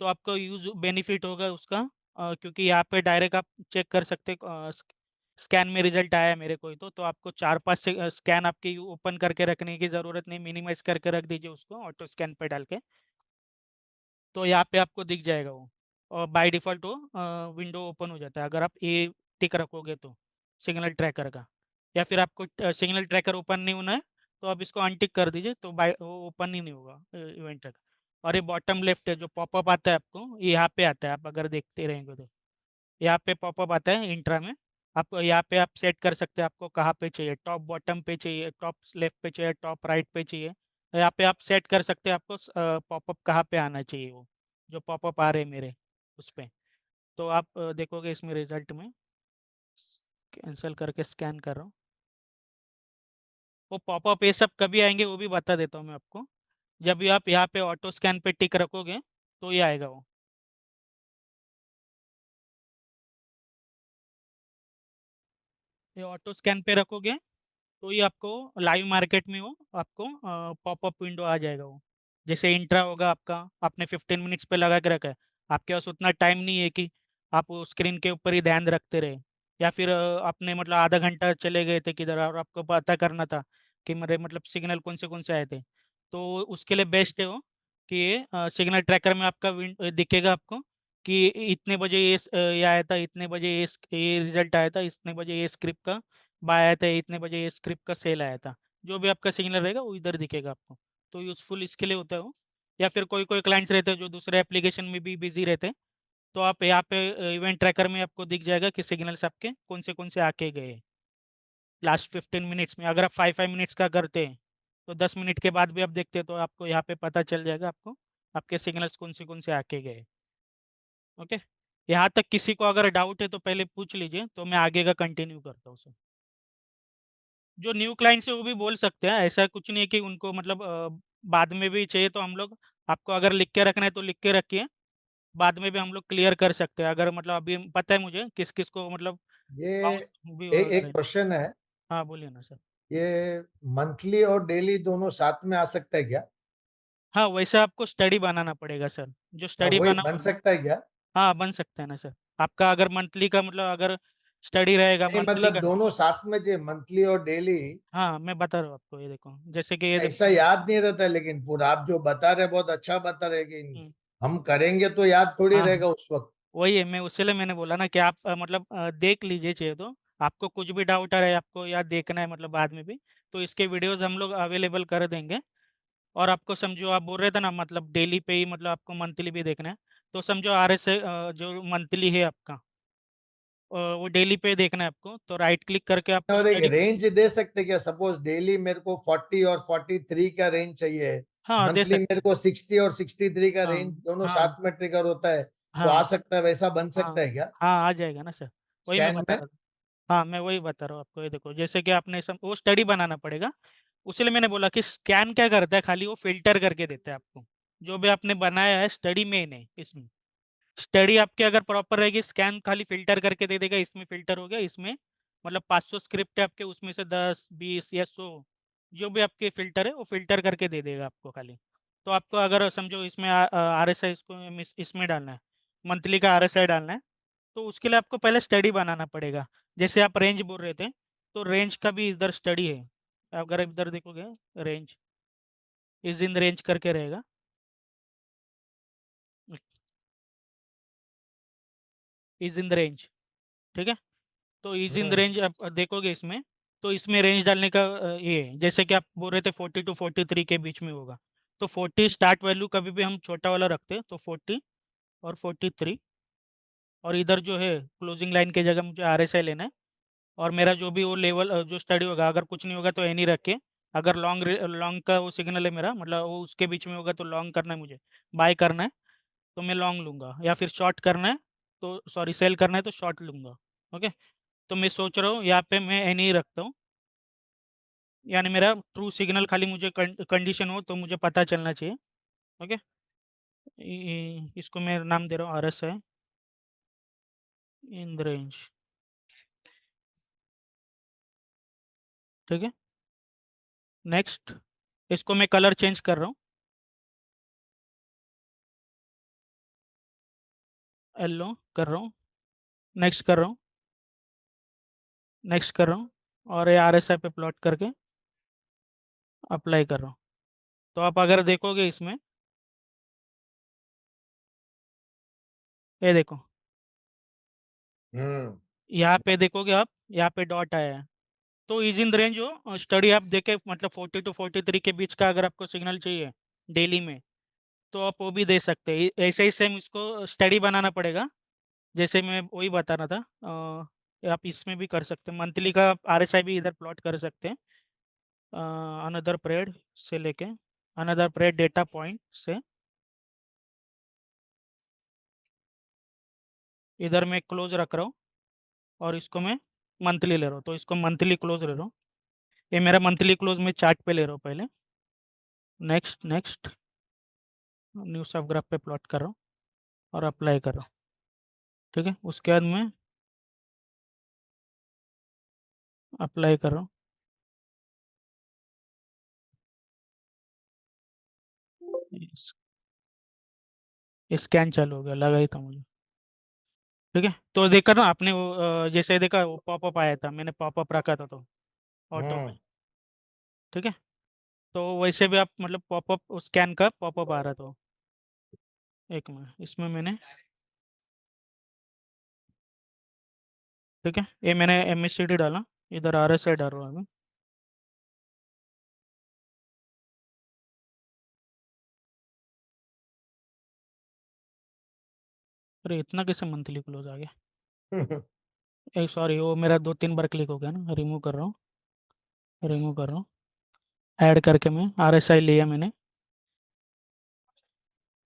तो आपको यूज बेनिफिट होगा उसका, क्योंकि यहाँ पे डायरेक्ट आप चेक कर सकते, स्कैन में रिजल्ट आया है मेरे को, तो आपको 4-5 से स्कैन आपके ओपन करके रखने की ज़रूरत नहीं, मिनिमाइज करके रख दीजिए उसको ऑटो स्कैन पे डाल के, तो यहाँ पे आपको दिख जाएगा वो, और बाय डिफ़ॉल्ट वो विंडो ओपन हो जाता है अगर आप ये टिक रखोगे तो, सिग्नल ट्रैकर का। या फिर आपको सिग्नल ट्रैकर ओपन नहीं होना है, तो आप इसको अनटिक कर दीजिए, तो बाय वो ओपन ही नहीं होगा इवेंट ट्रैकर। और ये बॉटम लेफ्ट है जो पॉपअप आता है आपको, ये यहाँ पे आता है, आप अगर देखते रहेंगे तो यहाँ पे पॉपअप आता है इंट्रा में। आपको यहाँ पे आप सेट कर सकते हैं आपको कहाँ पे चाहिए, टॉप बॉटम पे चाहिए, टॉप लेफ्ट पे चाहिए, टॉप राइट पे चाहिए। यहाँ पे आप सेट कर सकते हैं आपको पॉपअप कहाँ पे आना चाहिए, वो जो पॉपअप आ रहे हैं मेरे उस पे। तो आप देखोगे इसमें रिजल्ट में, कैंसिल करके स्कैन कर रहा हूँ, वो पॉपअप ये सब कभी आएंगे वो भी बता देता हूँ मैं आपको। जब भी आप यहाँ पे ऑटो स्कैन पे टिक रखोगे, तो ये आएगा वो। ये ऑटो स्कैन पे रखोगे, तो ये आपको लाइव मार्केट में वो आपको पॉपअप विंडो आ जाएगा वो। जैसे इंट्रा होगा आपका, आपने 15 मिनट्स पे लगा के रखा है, आपके पास उतना टाइम नहीं है कि आप वो स्क्रीन के ऊपर ही ध्यान रखते रहे, या फिर आपने मतलब आधा घंटा चले गए थे किधर और आपको पता करना था कि मेरे मतलब सिग्नल कौन से आए थे, तो उसके लिए बेस्ट है वो कि ये सिग्नल ट्रैकर में आपका दिखेगा आपको कि इतने बजे ये आया था, इतने बजे ये रिजल्ट आया था, इतने बजे ये स्क्रिप्ट का बाय आया था, इतने बजे ये स्क्रिप्ट का सेल आया था। जो भी आपका सिग्नल रहेगा वो इधर दिखेगा आपको, तो यूज़फुल इसके लिए होता है वो। या फिर कोई कोई क्लाइंट्स रहते हैं जो दूसरे एप्लीकेशन में भी बिजी रहते हैं, तो आप यहाँ पे इवेंट ट्रैकर में आपको दिख जाएगा कि सिग्नल्स आपके कौन से आके गए लास्ट 15 मिनट्स में। अगर आप 5-5 मिनट्स का करते हैं, तो 10 मिनट के बाद भी आप देखते हैं, तो आपको यहाँ पे पता चल जाएगा आपको आपके सिग्नल्स कौन से आके गए। ओके। यहाँ तक किसी को अगर डाउट है तो पहले पूछ लीजिए, तो मैं आगे का कंटिन्यू करता हूँ सर। जो न्यू क्लाइंट्स है वो भी बोल सकते हैं, ऐसा कुछ नहीं है कि उनको मतलब बाद में भी चाहिए तो हम लोग, आपको अगर लिख के रखना है तो लिख के रखिए, बाद में भी हम लोग क्लियर कर सकते हैं, अगर मतलब अभी पता है मुझे किस किस को मतलब ये डाउट भी हो एक रहे हैं। क्वेश्चन है। हाँ बोलिए ना सर। ये मंथली और डेली दोनों साथ में आ सकता है क्या? हाँ वैसे आपको स्टडी बनाना पड़ेगा सर, जो हाँ, स्टडी वही बना बन हुआ है। सकता है क्या? हाँ बन सकता है ना सर, आपका अगर मंथली का मतलब अगर स्टडी रहेगा नहीं, मंथली मतलब का। दोनों साथ में, जो मंथली और डेली। हाँ मैं बता रहा हूँ आपको, ये देखो जैसे कि ये ऐसा देखो। याद नहीं रहता, लेकिन पूरा आप जो बता रहे बहुत अच्छा बता रहे, लेकिन हम्म, हम करेंगे तो याद थोड़ी हाँ रहेगा उस वक्त। वही है, मैं उसीलिए मैंने बोला ना कि आप मतलब देख लीजिए चाहिए तो, आपको कुछ भी डाउट आ रहा है आपको या देखना है मतलब बाद में भी, तो इसके वीडियोस हम लोग अवेलेबल कर देंगे। और आपको समझो आप बोल रहे थे ना मतलब डेली पे ही मतलब आपको मंथली भी देखना है, तो समझो RS जो मंथली है आपका, वो डेली पे देखना है आपको, तो राइट क्लिक करके आपको और एक स्टडी। रेंज दे सकते क्या? सपोज डेली मेरे को 40 और 43 का रेंज चाहिए, हाँ दे मंथली सकते मेरे हैं। को 60 और 63 का हाँ रेंज, दोनों हाँ साथ में ट्रिगर होता है, तो आ हाँ सकता है, वैसा बन हाँ सकता है क्या हाँ आ जाएगा ना सर, वही मैं स्कैन बता में? रहा था। हाँ मैं वही बता रहा हूँ आपको, ये देखो जैसे कि आपने वो स्टडी बनाना पड़ेगा, उसीलिए मैंने बोला कि स्कैन क्या करता है, खाली वो फिल्टर करके देता है आपको, जो भी आपने बनाया है स्टडी में ही नहीं इसमें। स्टडी आपकी अगर प्रॉपर रहेगी, स्कैन खाली फिल्टर करके दे देगा, इसमें फिल्टर हो गया, इसमें मतलब 500 स्क्रिप्ट है आपके, उसमें से 10 20 या 100 जो भी आपके फिल्टर है वो फिल्टर करके दे देगा आपको खाली। तो आपको अगर समझो इसमें RSI इसको इसमें डालना है, मंथली का RSI डालना है, तो उसके लिए आपको पहले स्टडी बनाना पड़ेगा। जैसे आप रेंज बोल रहे थे, तो रेंज का भी इधर स्टडी है, अगर इधर देखोगे रेंज इज इन रेंज करके रहेगा। इज इन द रेंज, ठीक है। तो is in the hmm range आप देखोगे इसमें, तो इसमें रेंज डालने का ये है, जैसे कि आप बोल रहे थे 40 to 43 के बीच में होगा। तो 40 स्टार्ट वैल्यू कभी भी हम छोटा वाला रखते हैं, तो 40 और 43। और इधर जो है क्लोजिंग लाइन की जगह मुझे RSI लेना है। और मेरा जो भी वो लेवल जो स्टडी होगा, अगर कुछ नहीं होगा तो एनी रख के, अगर लॉन्ग लॉन्ग का वो सिग्नल है मेरा, मतलब वो उसके बीच में होगा तो लॉन्ग करना है मुझे, बाय करना है तो मैं लॉन्ग लूंगा, या फिर शॉर्ट करना है तो सॉरी सेल करना है तो शॉर्ट लूंगा। ओके। तो मैं सोच रहा हूँ यहाँ पे मैं एनी ही रखता हूँ, यानी मेरा ट्रू सिग्नल खाली मुझे कंडीशन हो तो मुझे पता चलना चाहिए। ओके। इसको मैं नाम दे रहा हूँ RSI इन द रेंज, ठीक है। नेक्स्ट, इसको मैं कलर चेंज कर रहा हूँ, येलो कर रहा हूँ, नेक्स्ट कर रहा हूँ, नेक्स्ट कर रहा हूँ, और ये RSI पे प्लॉट करके अप्लाई कर रहा हूँ। तो आप अगर देखोगे इसमें, ये देखो, हम्म यहाँ पे देखोगे आप, यहाँ पे डॉट आया है। तो इज इन रेंज हो स्टडी आप देखे, मतलब 40 to 43 के बीच का अगर आपको सिग्नल चाहिए डेली में, तो आप वो भी दे सकते हैं। ऐसे ही सेम इसको स्टडी बनाना पड़ेगा, जैसे मैं वही बता रहा था। आप इसमें भी कर सकते हैं, मंथली का RSI भी इधर प्लॉट कर सकते हैं, अनदर परेड से लेके अनदर परेड डेटा पॉइंट से। इधर मैं क्लोज रख रहा हूँ और इसको मैं मंथली ले रहा हूँ, तो इसको मंथली क्लोज ले रहा हूँ। ये मेरा मंथली क्लोज में चार्ट पे ले रहा हूँ पहले। नेक्स्ट नेक्स्ट, न्यू सब ग्राफ पे प्लॉट कर रहा हूँ और अप्लाई कर रहा हूँ, ठीक है। उसके बाद मैं अप्लाई कर रहा हूँ, स्कैन चालू हो गया, लगा ही था मुझे, ठीक है। तो देखा ना आपने वो जैसे देखा वो पॉपअप आया था, मैंने पॉपअप रखा था तो ऑटो में, हम्म ठीक है। तो वैसे भी आप मतलब पॉपअप स्कैन का पॉपअप आ रहा था। एक मिनट, इसमें मैंने, ठीक है, ये मैंने MACD डाला, इधर RSI डाल रहा हूँ अभी। अरे इतना कैसे मंथली क्लोज आ गया? ए सॉरी, वो मेरा 2 3 बार क्लिक हो गया ना, रिमूव कर रहा हूँ, रिमूव कर रहा हूँ। ऐड करके मैं RSI लिया मैंने,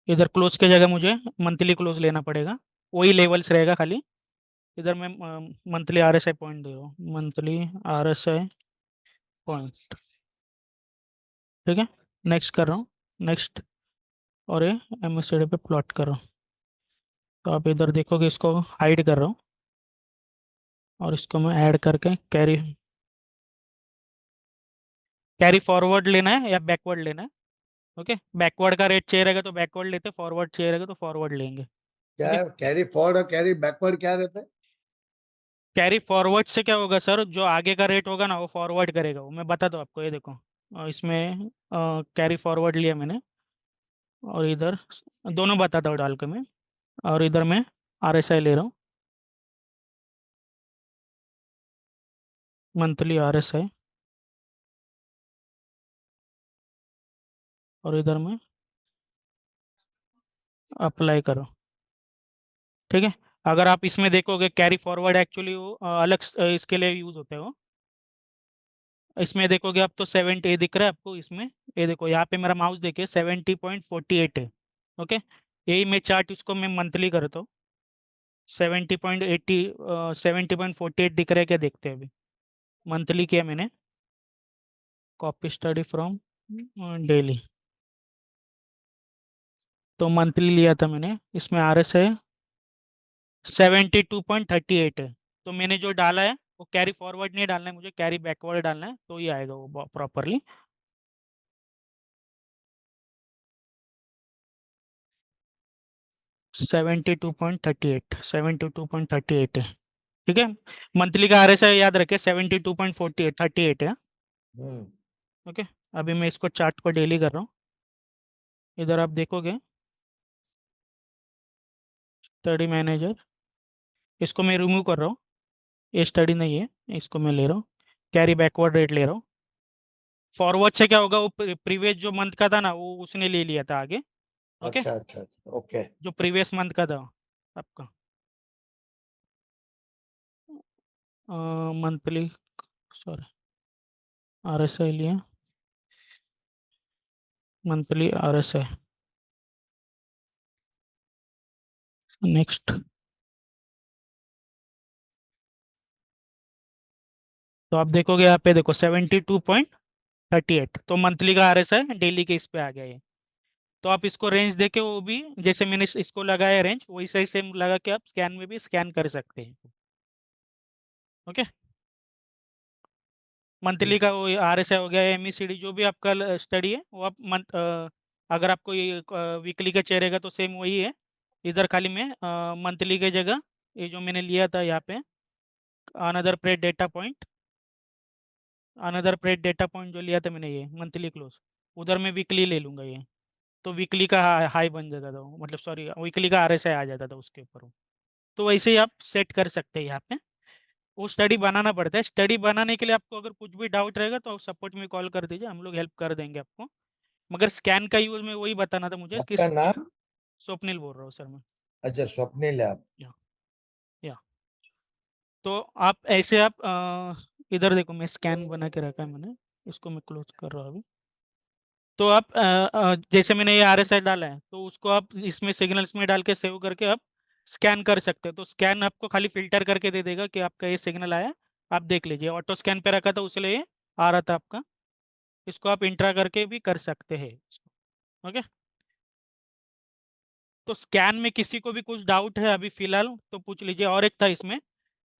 इधर क्लोज की जगह मुझे मंथली क्लोज लेना पड़ेगा, वही लेवल्स रहेगा खाली। इधर मैं मंथली RSI पॉइंट दे रहा हूँ, मंथली RSI पॉइंट, ठीक है। नेक्स्ट कर रहा हूँ, नेक्स्ट, और ये MACD पे प्लॉट कर रहा हूँ। तो आप इधर देखोगे, इसको हाइड कर रहा हूँ और इसको मैं ऐड करके कैरी, कैरी फॉरवर्ड लेना है या बैकवर्ड लेना है? ओके, बैकवर्ड का रेट चाहिए रहेगा तो बैकवर्ड लेते, फॉरवर्ड चाहिए रहेगा तो फॉरवर्ड लेंगे, क्या ठीक है। है कैरी फॉरवर्ड और कैरी बैकवर्ड क्या रहता है? कैरी फॉरवर्ड से क्या होगा सर, जो आगे का रेट होगा ना वो फॉरवर्ड करेगा, वो मैं बता दूँ आपको, ये देखो, इसमें कैरी फॉरवर्ड लिया मैंने, और इधर दोनों बताता हूँ डाल के मैं, और इधर मैं RSI ले रहा हूँ, मंथली RSI, और इधर मैं अप्लाई कर रहा हूँ, ठीक है। अगर आप इसमें देखोगे कैरी फॉरवर्ड एक्चुअली वो अलग इसके लिए यूज़ होते हो। इसमें देखोगे आप तो 70 दिख रहा है आपको इसमें, ये देखो यहाँ पे मेरा माउस देखिए 70.48 है। ओके, यही मैं चार्ट इसको मैं मंथली करता हूँ, 70.40 दिख रहा है क्या, देखते हैं अभी। मंथली किया मैंने, कॉपी स्टडी फ्रॉम डेली, तो मंथली लिया था मैंने, इसमें RSI 72.38 है। तो मैंने जो डाला है वो कैरी फॉरवर्ड नहीं डालना है मुझे, कैरी बैकवर्ड डालना है, तो ये आएगा वो प्रॉपरली। 72.38 है, ठीक है। मंथली का RSI याद रखे, 72.48 38 है। हम्म ओके, अभी मैं इसको चार्ट को डेली कर रहा हूँ। इधर आप देखोगे स्टडी मैनेजर, इसको मैं रिमूव कर रहा हूँ, ये स्टडी नहीं है, इसको मैं ले रहा हूँ। कैरी बैकवर्ड रेट ले रहा हूँ। फॉरवर्ड से क्या होगा, वो प्रीवियस जो मंथ का था ना, वो उसने ले लिया था आगे। ओके, अच्छा अच्छा अच्छा, ओके। जो प्रीवियस मंथ का था आपका, मंथली, सॉरी, RSI लिया, मंथली RSI। नेक्स्ट, तो आप देखोगे यहाँ पे देखो 72.38, तो मंथली का RSI डेली के इस पे आ गया ये। तो आप इसको रेंज देके, वो भी जैसे मैंने इसको लगाया रेंज, वैसे ही सेम लगा के आप स्कैन में भी स्कैन कर सकते हैं। ओके, मंथली ठीक। का वो RSI हो गया, MECD जो भी आपका स्टडी है वो आप अगर आपको ये वीकली का चेहरेगा तो सेम वही है। इधर खाली मैं मंथली के जगह ये जो मैंने लिया था यहाँ पे, another parade data point, another parade data point जो लिया था मैंने ये मंथली क्लोज, उधर मैं वीकली ले लूँगा ये। तो वीकली का हाई बन जाता था वो, मतलब सॉरी, वीकली का RSI आ जाता था उसके ऊपर वो। तो वैसे ही आप सेट कर सकते हैं यहाँ पे। वो स्टडी बनाना पड़ता है, स्टडी बनाने के लिए आपको अगर कुछ भी डाउट रहेगा तो आप सपोर्ट में कॉल कर दीजिए, हम लोग हेल्प कर देंगे आपको। मगर स्कैन का यूज में वही बताना था मुझे कि आपका नाम? स्वप्निल बोल रहा हूँ सर मैं। अच्छा, स्वप्निल है आप? या या तो आप ऐसे आप इधर देखो, मैं स्कैन बना के रखा है मैंने, इसको मैं क्लोज कर रहा हूँ अभी। तो आप जैसे मैंने ये RSI डाला है, तो उसको आप इसमें सिग्नल्स में डाल के सेव करके आप स्कैन कर सकते हो। तो स्कैन आपको खाली फिल्टर करके दे देगा कि आपका ये सिग्नल आया, आप देख लीजिए। ऑटो स्कैन पे रखा था उसलिए ये आ रहा था आपका। इसको आप इंट्रा करके भी कर सकते हैं इसको। ओके, तो स्कैन में किसी को भी कुछ डाउट है अभी फिलहाल तो पूछ लीजिए। और एक था इसमें,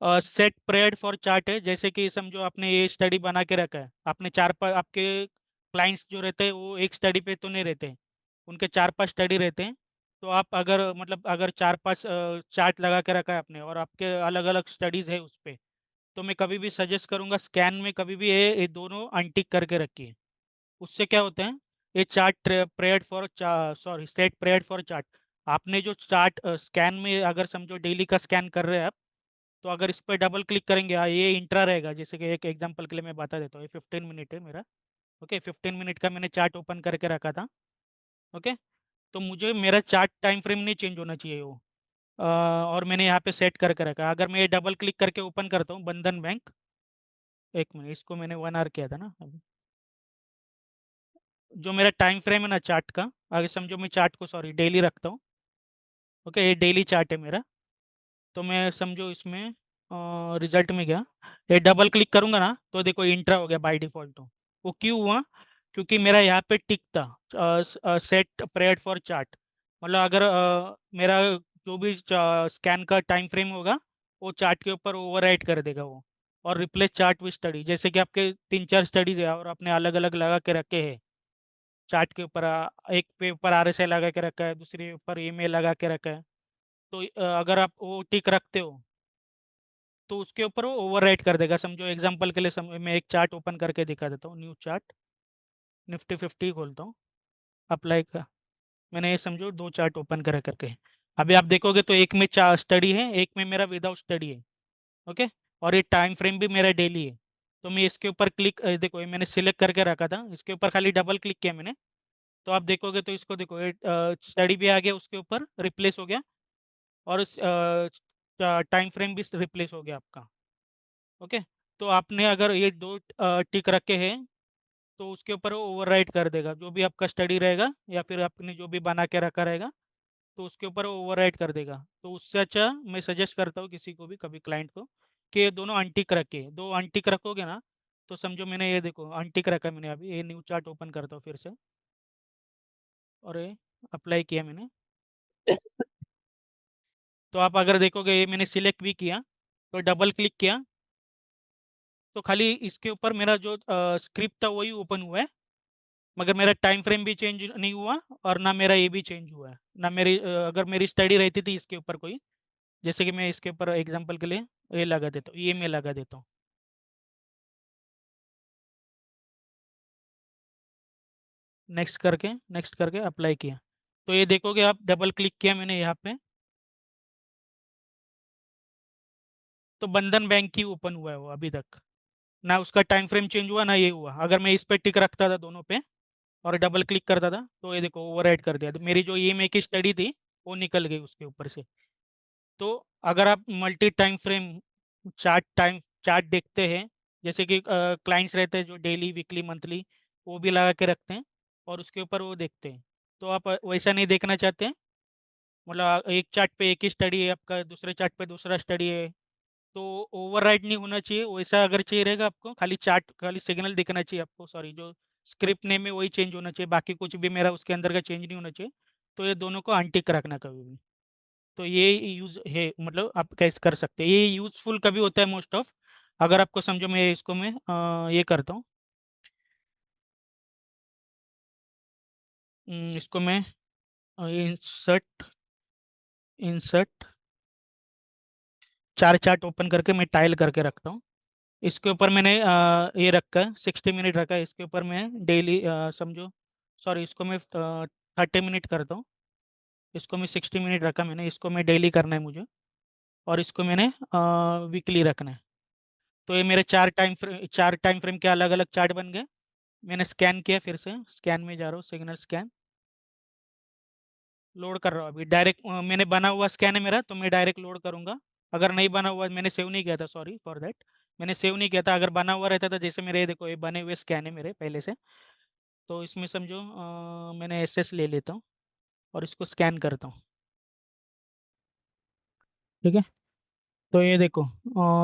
सेट प्रेयर्ड फॉर चार्ट है, जैसे कि समझो आपने ये स्टडी बना के रखा है, आपने चार पांच आपके क्लाइंट्स जो रहते हैं वो एक स्टडी पे तो नहीं रहते हैं, उनके चार पांच स्टडी रहते हैं। तो आप अगर मतलब अगर चार पांच चार्ट लगा के रखा है आपने और आपके अलग अलग स्टडीज है उस पे, तो मैं कभी भी सजेस्ट करूंगा स्कैन में कभी भी ये दोनों अनटिक करके रखिए। उससे क्या होता है, ये chart prepared for sorry set prepared for chart, आपने जो चार्ट स्कैन में अगर समझो डेली का स्कैन कर रहे हैं आप, तो अगर इस पर डबल क्लिक करेंगे, ये इंट्रा रहेगा। जैसे कि एक एग्जांपल के लिए मैं बता देता हूँ, ये 15 मिनट है मेरा। ओके, 15 मिनट का मैंने चार्ट ओपन करके रखा था। ओके, तो मुझे मेरा चार्ट टाइम फ्रेम नहीं चेंज होना चाहिए वो, और मैंने यहाँ पे सेट करके रखा है। अगर मैं ये डबल क्लिक करके ओपन करता हूँ बंधन बैंक, एक मिनट, इसको मैंने 1 आवर किया था ना अभी, जो मेरा टाइम फ्रेम है ना चार्ट का, अगर समझो मैं चार्ट को सॉरी डेली रखता हूँ। ओके, ये डेली चार्ट है मेरा। तो मैं समझो इसमें रिजल्ट में गया, ये डबल क्लिक करूंगा ना तो देखो इंट्रा हो गया बाय डिफॉल्ट। तो वो क्यों हुआ, क्योंकि मेरा यहाँ पे टिक था सेट प्रेयर्ड फॉर चार्ट। मतलब अगर मेरा जो भी स्कैन का टाइम फ्रेम होगा वो चार्ट के ऊपर ओवरराइट कर देगा वो। और रिप्लेस चार्ट विद स्टडी, जैसे कि आपके तीन चार स्टडीज है और आपने अलग अलग लगा के रखे हैं चार्ट के ऊपर, एक पे ऊपर RSI लगा के रखा है, दूसरे ऊपर ईमेल लगा के रखा है। तो अगर आप वो टिक रखते हो तो उसके ऊपर वो ओवरराइट कर देगा। समझो एग्जांपल के लिए मैं एक चार्ट ओपन करके दिखा देता हूँ, न्यू चार्ट, निफ्टी 50 खोलता हूँ, अप्लाई का। मैंने ये समझो दो चार्ट ओपन कर करके, अभी आप देखोगे तो एक में चार स्टडी है, एक में मेरा विदाउट स्टडी है। ओके, और ये टाइम फ्रेम भी मेरा डेली है। तो मैं इसके ऊपर क्लिक, देखो ये मैंने सिलेक्ट करके रखा था, इसके ऊपर खाली डबल क्लिक किया मैंने, तो आप देखोगे तो इसको देखो ये स्टडी भी आ गया, उसके ऊपर रिप्लेस हो गया, और टाइम फ्रेम भी रिप्लेस हो गया आपका। ओके, तो आपने अगर ये दो टिक रखे हैं तो उसके ऊपर वो ओवरराइट कर देगा, जो भी आपका स्टडी रहेगा या फिर आपने जो भी बना के रखा रहेगा, तो उसके ऊपर वो ओवरराइट कर देगा। तो उससे अच्छा मैं सजेस्ट करता हूँ किसी को भी, कभी क्लाइंट को, कि ये दोनों अनटिक रखे, दो अनटिक रखोगे ना, तो समझो मैंने ये देखो अनटिक रखा है मैंने, अभी ये न्यू चार्ट ओपन करता हूँ फिर से, और ये अप्लाई किया मैंने। तो आप अगर देखोगे ये मैंने सिलेक्ट भी किया, तो डबल क्लिक किया, तो खाली इसके ऊपर मेरा जो स्क्रिप्ट था वही ओपन हुआ है, मगर मेरा टाइम फ्रेम भी चेंज नहीं हुआ और ना मेरा ये भी चेंज हुआ है ना मेरी अगर मेरी स्टडी रहती थी इसके ऊपर कोई, जैसे कि मैं इसके ऊपर एग्जांपल के लिए ये लगा देता हूँ, ये मैं लगा देता हूँ। नेक्स्ट करके अप्लाई किया। तो ये देखोगे आप, डबल क्लिक किया मैंने यहाँ पे, तो बंधन बैंक ही ओपन हुआ है वो अभी तक। ना उसका टाइम फ्रेम चेंज हुआ, ना ये हुआ। अगर मैं इस पे टिक रखता था दोनों पे और डबल क्लिक करता था, तो ये देखो ओवरराइड कर दिया, तो मेरी जो ईएमआई की स्टडी थी वो निकल गई उसके ऊपर से। तो अगर आप मल्टी टाइम फ्रेम चार्ट देखते हैं, जैसे कि क्लाइंट्स रहते हैं जो डेली, वीकली, मंथली, वो भी लगा के रखते हैं और उसके ऊपर वो देखते हैं, तो आप वैसा नहीं देखना चाहते हैं, मतलब एक चार्ट पे एक ही स्टडी है आपका, दूसरे चार्ट पे दूसरा स्टडी है, तो ओवरराइड नहीं होना चाहिए। वैसा अगर चाहिए रहेगा आपको, खाली चार्ट, खाली सिग्नल दिखना चाहिए आपको, सॉरी, जो स्क्रिप्ट नेम है वही चेंज होना चाहिए, बाकी कुछ भी मेरा उसके अंदर का चेंज नहीं होना चाहिए। तो ये दोनों को अनटिक रखना कभी भी। तो ये यूज है, मतलब आप कैसे कर सकते हैं, ये यूजफुल कभी होता है मोस्ट ऑफ। अगर आपको समझो, मैं इसको मैं ये करता हूँ। इसको मैं इंसर्ट इंसर्ट चार चार्ट ओपन करके मैं टाइल करके रखता हूँ। इसके ऊपर मैंने ये रखा है, 60 मिनट रखा है, इसके ऊपर मैं डेली समझो, सॉरी, इसको मैं 30 मिनट करता हूँ। इसको मैं 60 मिनट रखा मैंने, इसको मैं डेली करना है मुझे, और इसको मैंने वीकली रखना है। तो ये मेरे चार टाइम फ्रेम के अलग अलग चार्ट बन गए। मैंने स्कैन किया, फिर से स्कैन में जा रहा हूँ, सिग्नल स्कैन लोड कर रहा हूँ अभी डायरेक्ट। मैंने बना हुआ स्कैन है मेरा, तो मैं डायरेक्ट लोड करूँगा। अगर नहीं बना हुआ, मैंने सेव नहीं किया था, सॉरी फॉर दैट, मैंने सेव नहीं किया था। अगर बना हुआ रहता था, जैसे मेरे ये देखो, ये बने हुए स्कैन है मेरे पहले से, तो इसमें समझो मैंने एसएस ले लेता हूँ और इसको स्कैन करता हूँ। ठीक है। तो ये देखो,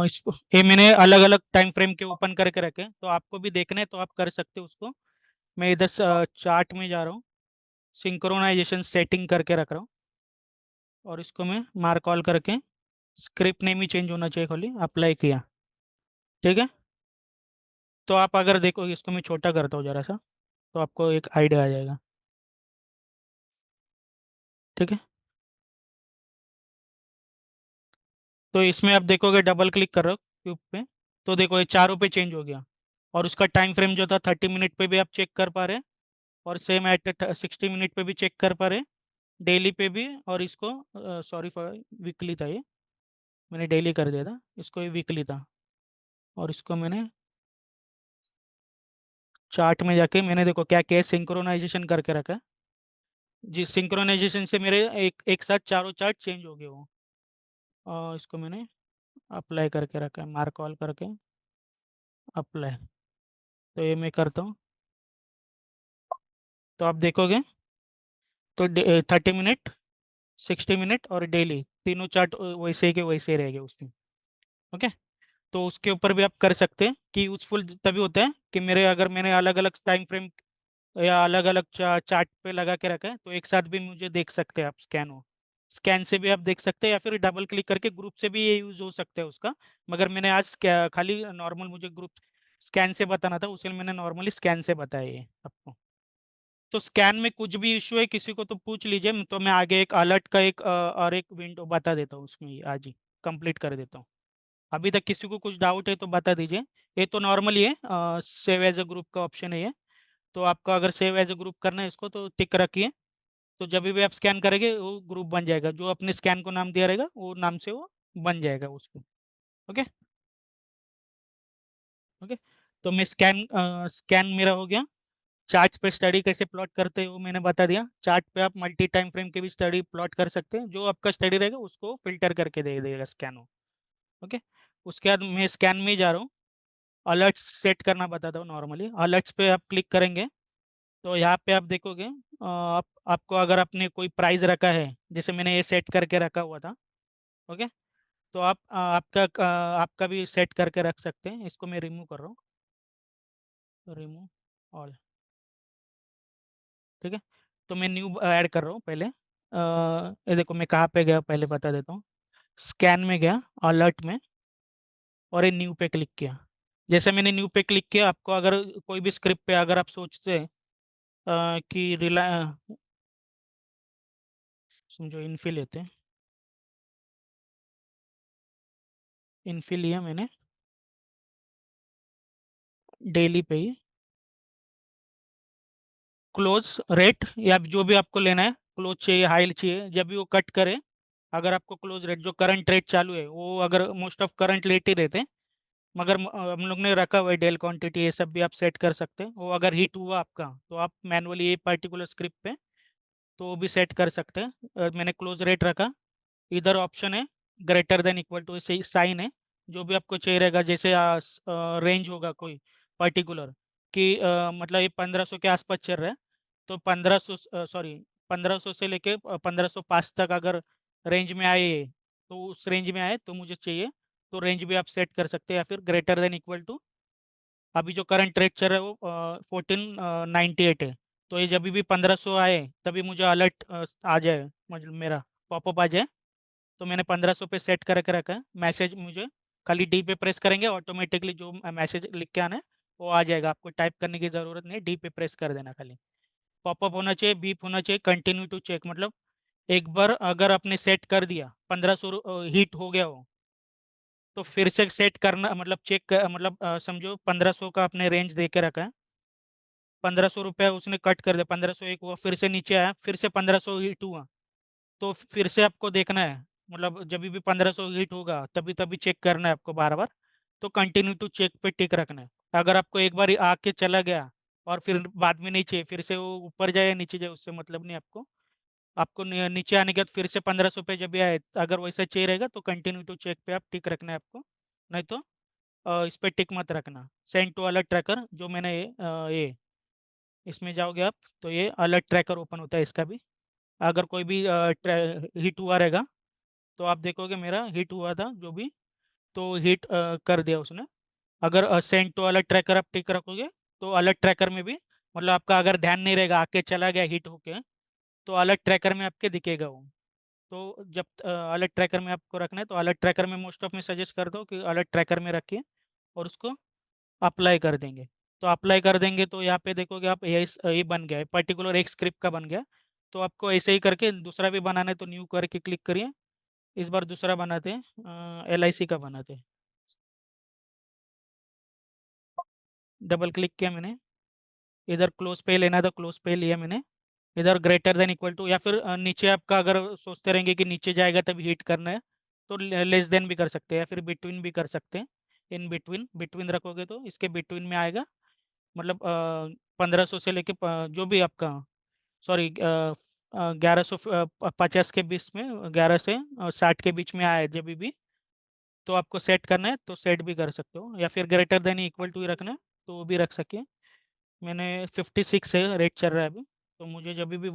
इसको ये मैंने अलग अलग टाइम फ्रेम के ओपन करके रखे हैं, तो आपको भी देखना है तो आप कर सकते हो उसको। मैं इधर चार्ट में जा रहा हूँ, सिंक्रोनाइजेशन सेटिंग करके रख रहा हूँ, और इसको मैं मार्क ऑल करके, स्क्रिप्ट नेम ही चेंज होना चाहिए, खाली अप्लाई किया। ठीक है। तो आप अगर देखो, इसको मैं छोटा करता हूँ जरा सा, तो आपको एक आइडिया आ जाएगा। ठीक है। तो इसमें आप देखोगे, डबल क्लिक कर रहे हो क्यूब पे, तो देखो ये चारों पे चेंज हो गया। और उसका टाइम फ्रेम जो था 30 मिनट पे भी आप चेक कर पा रहे हैं, और सेम एट 60 मिनट पे भी चेक कर पा रहे हैं, डेली पे भी। और इसको सॉरी फॉर, वीकली था ये, मैंने डेली कर दिया था, इसको ये वीकली था। और इसको मैंने चार्ट में जाके मैंने देखो क्या क्या सिंक्रोनाइजेशन करके रखा है। जी, सिंक्रोनाइजेशन से मेरे एक एक साथ चारों चार्ट चेंज हो गए वो। और इसको मैंने अप्लाई करके रखा है, मार्क ऑल करके अप्लाई। तो ये मैं करता हूँ, तो आप देखोगे, तो 30 मिनट, 60 मिनट और डेली, तीनों चार्ट वैसे ही के वैसे ही रहेंगे उसमें। ओके। तो उसके ऊपर भी आप कर सकते हैं कि यूजफुल तभी होता है कि मेरे, अगर मैंने अलग अलग टाइम फ्रेम या अलग अलग चार्ट पे लगा के रखा है, तो एक साथ भी मुझे देख सकते हैं आप, स्कैन हो, स्कैन से भी आप देख सकते हैं, या फिर डबल क्लिक करके ग्रुप से भी ये यूज हो सकता है उसका। मगर मैंने आज खाली नॉर्मल, मुझे ग्रुप स्कैन से बताना था, उसके लिए मैंने नॉर्मली स्कैन से बताया ये आपको। तो स्कैन में कुछ भी इशू है किसी को तो पूछ लीजिए, तो मैं आगे एक अलर्ट का एक और एक विंडो बता देता हूँ उसमें, आज ही कंप्लीट कर देता हूँ। अभी तक किसी को कुछ डाउट है तो बता दीजिए। ये तो नॉर्मली है, सेव एज अ ग्रुप का ऑप्शन है ये। तो आपका अगर सेव एज अ ग्रुप करना है इसको, तो टिक रखिए। तो जब भी आप स्कैन करेंगे, वो ग्रुप बन जाएगा, जो अपने स्कैन को नाम दिया रहेगा वो नाम से वो बन जाएगा उसको। ओके। ओके। तो मैं स्कैन मेरा हो गया। चार्ट पे स्टडी कैसे प्लॉट करते हैं वो मैंने बता दिया। चार्ट पे आप मल्टी टाइम फ्रेम के भी स्टडी प्लॉट कर सकते हैं, जो आपका स्टडी रहेगा उसको फिल्टर करके दे देगा स्कैन हो। ओके। उसके बाद मैं स्कैन में ही जा रहा हूँ, अलर्ट्स सेट करना बताता हूँ। नॉर्मली अलर्ट्स पे आप क्लिक करेंगे, तो यहाँ पे आप देखोगे, आप आपको अगर आपने कोई प्राइस रखा है, जैसे मैंने ये सेट करके रखा हुआ था। ओके। तो आप आपका भी सेट करके रख सकते हैं। इसको मैं रिमूव कर रहा हूँ, रिमूव ऑल। ठीक है। तो मैं न्यू ऐड कर रहा हूँ पहले। ये देखो मैं कहाँ पे गया पहले बता देता हूँ। स्कैन में गया, अलर्ट में, और ये न्यू पे क्लिक किया। जैसे मैंने न्यू पे क्लिक किया, आपको अगर कोई भी स्क्रिप्ट पे अगर आप सोचते हैं कि रिला समझो इनफी लेते हैं, इनफी लिया मैंने डेली पे ही, क्लोज रेट या जो भी आपको लेना है, क्लोज चाहिए हाई चाहिए, जब भी वो कट करे, अगर आपको क्लोज रेट जो करंट रेट चालू है वो, अगर मोस्ट ऑफ करंट रेट ही रहते हैं, मगर हम लोग ने रखा हुआ है डेल क्वांटिटी, ये सब भी आप सेट कर सकते हैं। वो अगर हिट हुआ आपका तो आप मैनुअली ये पर्टिकुलर स्क्रिप्ट पे तो वो भी सेट कर सकते हैं। मैंने क्लोज रेट रखा। इधर ऑप्शन है ग्रेटर देन इक्वल टू, से साइन है, जो भी आपको चाहिए रहेगा। जैसे रेंज होगा कोई पर्टिकुलर कि मतलब ये 1500 के आसपास चल रहा है, तो 1500, सॉरी 1500 से लेके 1505 तक अगर रेंज में आए, तो उस रेंज में आए तो मुझे चाहिए, तो रेंज भी आप सेट कर सकते हैं। या फिर ग्रेटर देन इक्वल टू, अभी जो करंट रेट चल रहा है वो 1498 है, तो ये जब भी 1500 आए तभी मुझे अलर्ट आ जाए, मतलब मेरा पॉपअप आ जाए। तो मैंने 1500 पे सेट करके रखा है। मैसेज मुझे खाली डी पे प्रेस करेंगे, ऑटोमेटिकली जो मैसेज लिख के आना है वो आ जाएगा, आपको टाइप करने की ज़रूरत नहीं है, डी पे प्रेस कर देना खाली। पॉपअप होना चाहिए, बीप होना चाहिए, कंटिन्यू टू चेक, मतलब एक बार अगर आपने सेट कर दिया 1500 हीट हो गया हो, तो फिर से सेट करना, मतलब चेक, मतलब समझो 1500 का आपने रेंज दे के रखा है, 1500 रुपया उसने कट कर दिया, 1500 एक हुआ, फिर से नीचे आया, फिर से 1500 हीट हुआ, तो फिर से आपको देखना है, मतलब जब भी 1500 हिट होगा तभी तभी चेक करना है आपको बार बार। तो कंटिन्यू टू चेक पे टिक रखना है। अगर आपको एक बार आके चला गया और फिर बाद में नहीं चाहिए, फिर से वो ऊपर जाए या नीचे जाए, उससे मतलब नहीं आपको। आपको नीचे आने के बाद फिर से 1500 पे जब भी आए, अगर वैसा चाहिए रहेगा तो कंटिन्यू टू चेक पे आप टिक रखना है आपको। नहीं तो इस पे टिक मत रखना। सेंड टू अलर्ट ट्रैकर जो मैंने ये इसमें जाओगे आप, तो ये अलर्ट ट्रैकर ओपन होता है इसका भी। अगर कोई भी हिट हुआ रहेगा तो आप देखोगे मेरा हिट हुआ था जो भी, तो हिट कर दिया उसने। अगर सेंड टू अलर्ट ट्रैकर आप टिक रखोगे, तो अलर्ट ट्रैकर में भी, मतलब आपका अगर ध्यान नहीं रहेगा, आके चला गया हिट होके, तो अलर्ट ट्रैकर में आपके दिखेगा वो। तो जब अलर्ट ट्रैकर में आपको रखना है, तो अलर्ट ट्रैकर में मोस्ट ऑफ में सजेस्ट कर दो कि अलर्ट ट्रैकर में रखिए, और उसको अप्लाई कर देंगे। तो अप्लाई कर देंगे तो यहाँ पे देखोगे आप, ये बन गया है, पर्टिकुलर एक स्क्रिप्ट का बन गया। तो आपको ऐसे ही करके दूसरा भी बनाना है, तो न्यू करके क्लिक करिए। इस बार दूसरा बनाते हैं, LIC का बनाते हैं। डबल क्लिक किया मैंने, इधर क्लोज पे लेना था, क्लोज पे लिया मैंने। इधर ग्रेटर देन इक्वल टू, या फिर नीचे आपका अगर सोचते रहेंगे कि नीचे जाएगा तब हीट करना है, तो लेस देन भी कर सकते हैं, या फिर बिटवीन भी कर सकते हैं। इन बिटवीन, बिटवीन रखोगे तो इसके बिटवीन में आएगा, मतलब 1500 से लेके जो भी आपका, सॉरी 1150 के बीच में, 11 से 60 के बीच में आए जब भी, तो आपको सेट करना है तो सेट भी कर सकते हो, या फिर ग्रेटर देन इक्वल टू ही रखना है तो वो भी रख सकिए। मैंने 56 है रेट चल रहा है अभी, तो मुझे जब भी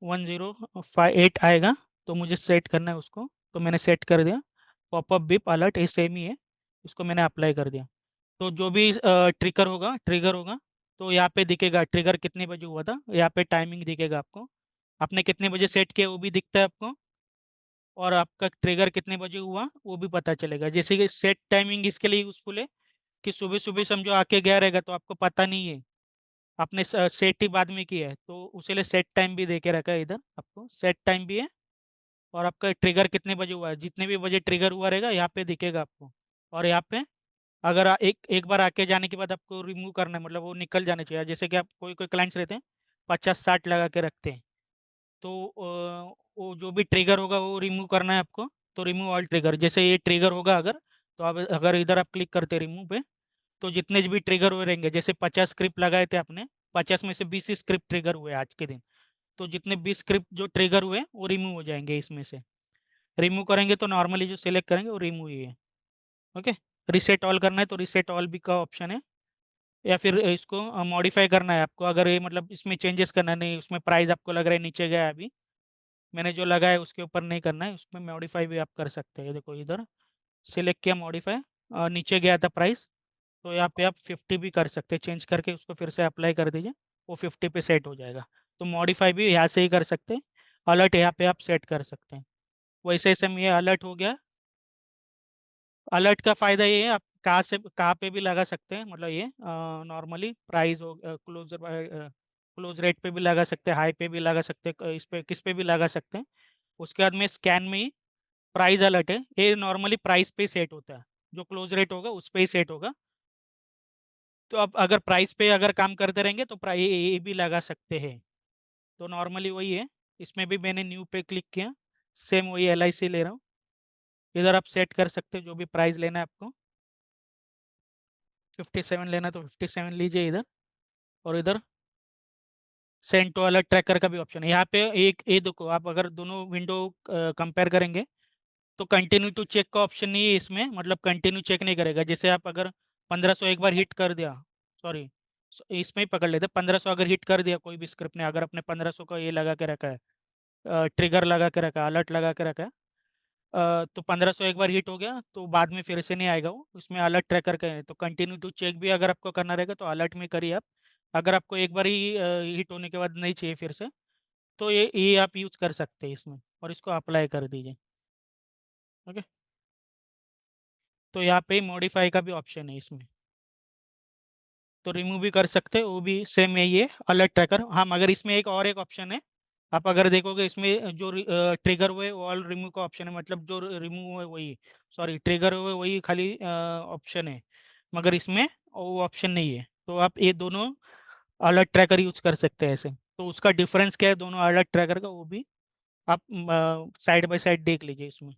1058 आएगा तो मुझे सेट करना है उसको। तो मैंने सेट कर दिया। पॉपअप बिप अलर्ट ये सेम ही है, इसको मैंने अप्लाई कर दिया। तो जो भी ट्रिगर होगा तो यहाँ पे दिखेगा ट्रिगर कितने बजे हुआ था, यहाँ पे टाइमिंग दिखेगा आपको, आपने कितने बजे सेट किया वो भी दिखता है आपको, और आपका ट्रिगर कितने बजे हुआ वो भी पता चलेगा। जैसे कि सेट टाइमिंग इसके लिए यूजफुल है कि सुबह सुबह समझो आके गया रहेगा तो आपको पता नहीं है, आपने सेट ही बाद में किया है, तो उसे लिए सेट टाइम भी दे के रखा है, इधर आपको सेट टाइम भी है। और आपका ट्रिगर कितने बजे हुआ है, जितने भी बजे ट्रिगर हुआ रहेगा यहाँ पे दिखेगा आपको। और यहाँ पे अगर एक एक बार आके जाने के बाद आपको रिमूव करना है, मतलब वो निकल जाने चाहिए। जैसे कि आप कोई कोई क्लाइंट्स रहते हैं 50-60 लगा के रखते हैं, तो वो जो भी ट्रिगर होगा वो रिमूव करना है आपको। तो रिमूव ऑल ट्रिगर, जैसे ये ट्रिगर होगा अगर, तो आप अगर इधर आप क्लिक करते रिमूव पे, तो जितने भी ट्रिगर हुए रहेंगे, जैसे 50 स्क्रिप्ट लगाए थे आपने, 50 में से 20 ही स्क्रिप्ट ट्रिगर हुए आज के दिन, तो जितने 20 स्क्रिप्ट जो ट्रिगर हुए वो रिमूव हो जाएंगे इसमें से। रिमूव करेंगे तो नॉर्मली जो सिलेक्ट करेंगे वो रिमूव ही है। ओके। रिसेट ऑल करना है तो रिसेट ऑल भी का ऑप्शन है। या फिर इसको मॉडिफाई करना है आपको, अगर ये मतलब इसमें चेंजेस करना नहीं, उसमें प्राइस आपको लग रहा है नीचे गया है अभी, मैंने जो लगाया है उसके ऊपर नहीं करना है, उसमें मॉडिफाई भी आप कर सकते हैं। देखो इधर सिलेक्ट किया मॉडिफाई, नीचे गया था प्राइस, तो यहाँ पे आप 50 भी कर सकते हैं, चेंज करके उसको फिर से अप्लाई कर दीजिए, वो 50 पे सेट हो जाएगा। तो मॉडिफाई भी यहाँ से ही कर सकते हैं। अलर्ट यहाँ पे आप सेट कर सकते हैं। वैसे सेम ये अलर्ट हो गया। अलर्ट का फ़ायदा ये है, आप कहाँ से कहाँ पे भी लगा सकते हैं, मतलब ये नॉर्मली प्राइस हो, क्लोज रेट पे भी लगा सकते हैं, हाई पे भी लगा सकते हैं, इस पे किस पे भी लगा सकते हैं। उसके बाद में स्कैन में ही प्राइस अलर्ट है, ये नॉर्मली प्राइस पे सेट होता है, जो क्लोज रेट होगा उस पे ही सेट होगा। तो अब अगर प्राइस पे अगर काम करते रहेंगे तो ये भी लगा सकते हैं। तो नॉर्मली वही है। इसमें भी मैंने न्यू पे क्लिक किया, सेम वही LIC ले रहा हूँ। इधर आप सेट कर सकते हो जो भी प्राइस लेना है आपको। 57 लेना तो 57 लीजिए इधर। और इधर सेंड टू अलर्ट ट्रैकर का भी ऑप्शन है यहाँ पे। एक ये देखो, आप अगर दोनों विंडो कंपेयर करेंगे तो कंटिन्यू टू चेक का ऑप्शन नहीं है इसमें, मतलब कंटिन्यू चेक नहीं करेगा। जैसे आप अगर 1500 एक बार हिट कर दिया, सॉरी इसमें ही पकड़ लेते, 1500 अगर हिट कर दिया कोई भी स्क्रिप्ट ने, अगर अपने 1500 का ये लगा के रखा है, ट्रिगर लगा के रखा है, अलर्ट लगा के रखा है, तो 1500 एक बार हिट हो गया तो बाद में फिर से नहीं आएगा वो, उसमें अलर्ट ट्रैकर का है। तो कंटिन्यू टू चेक भी अगर आपको करना रहेगा तो अलर्ट में करिए आप। अगर आपको एक बार ही हिट होने के बाद नहीं चाहिए फिर से, तो ये आप यूज़ कर सकते हैं इसमें, और इसको अप्लाई कर दीजिए। ओके। तो यहाँ पे मॉडिफाई का भी ऑप्शन है इसमें, तो रिमूव भी कर सकते हैं, वो भी सेम यही है अलर्ट ट्रैकर। हाँ, मगर इसमें एक ऑप्शन है। आप अगर देखोगे इसमें जो ट्रिगर हुए वो ऑल रिमूव का ऑप्शन है, मतलब जो रिमूव हुए वही, सॉरी ट्रिगर हुए वही खाली ऑप्शन है, मगर इसमें वो ऑप्शन नहीं है। तो आप ये दोनों अलर्ट ट्रैकर यूज कर सकते हैं ऐसे। तो उसका डिफरेंस क्या है दोनों अलर्ट ट्रैकर का, वो भी आप साइड बाय साइड देख लीजिए इसमें।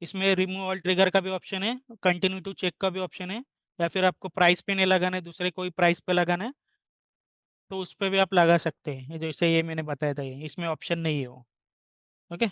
इसमें रिमूव ऑल ट्रिगर का भी ऑप्शन है, कंटिन्यू टू चेक का भी ऑप्शन है, या फिर आपको प्राइस पे नहीं लगाना है, दूसरे कोई प्राइस पे लगाना है तो उस पे भी आप लगा सकते हैं, जैसे ये मैंने बताया था, ये इसमें ऑप्शन नहीं है वो। ओके।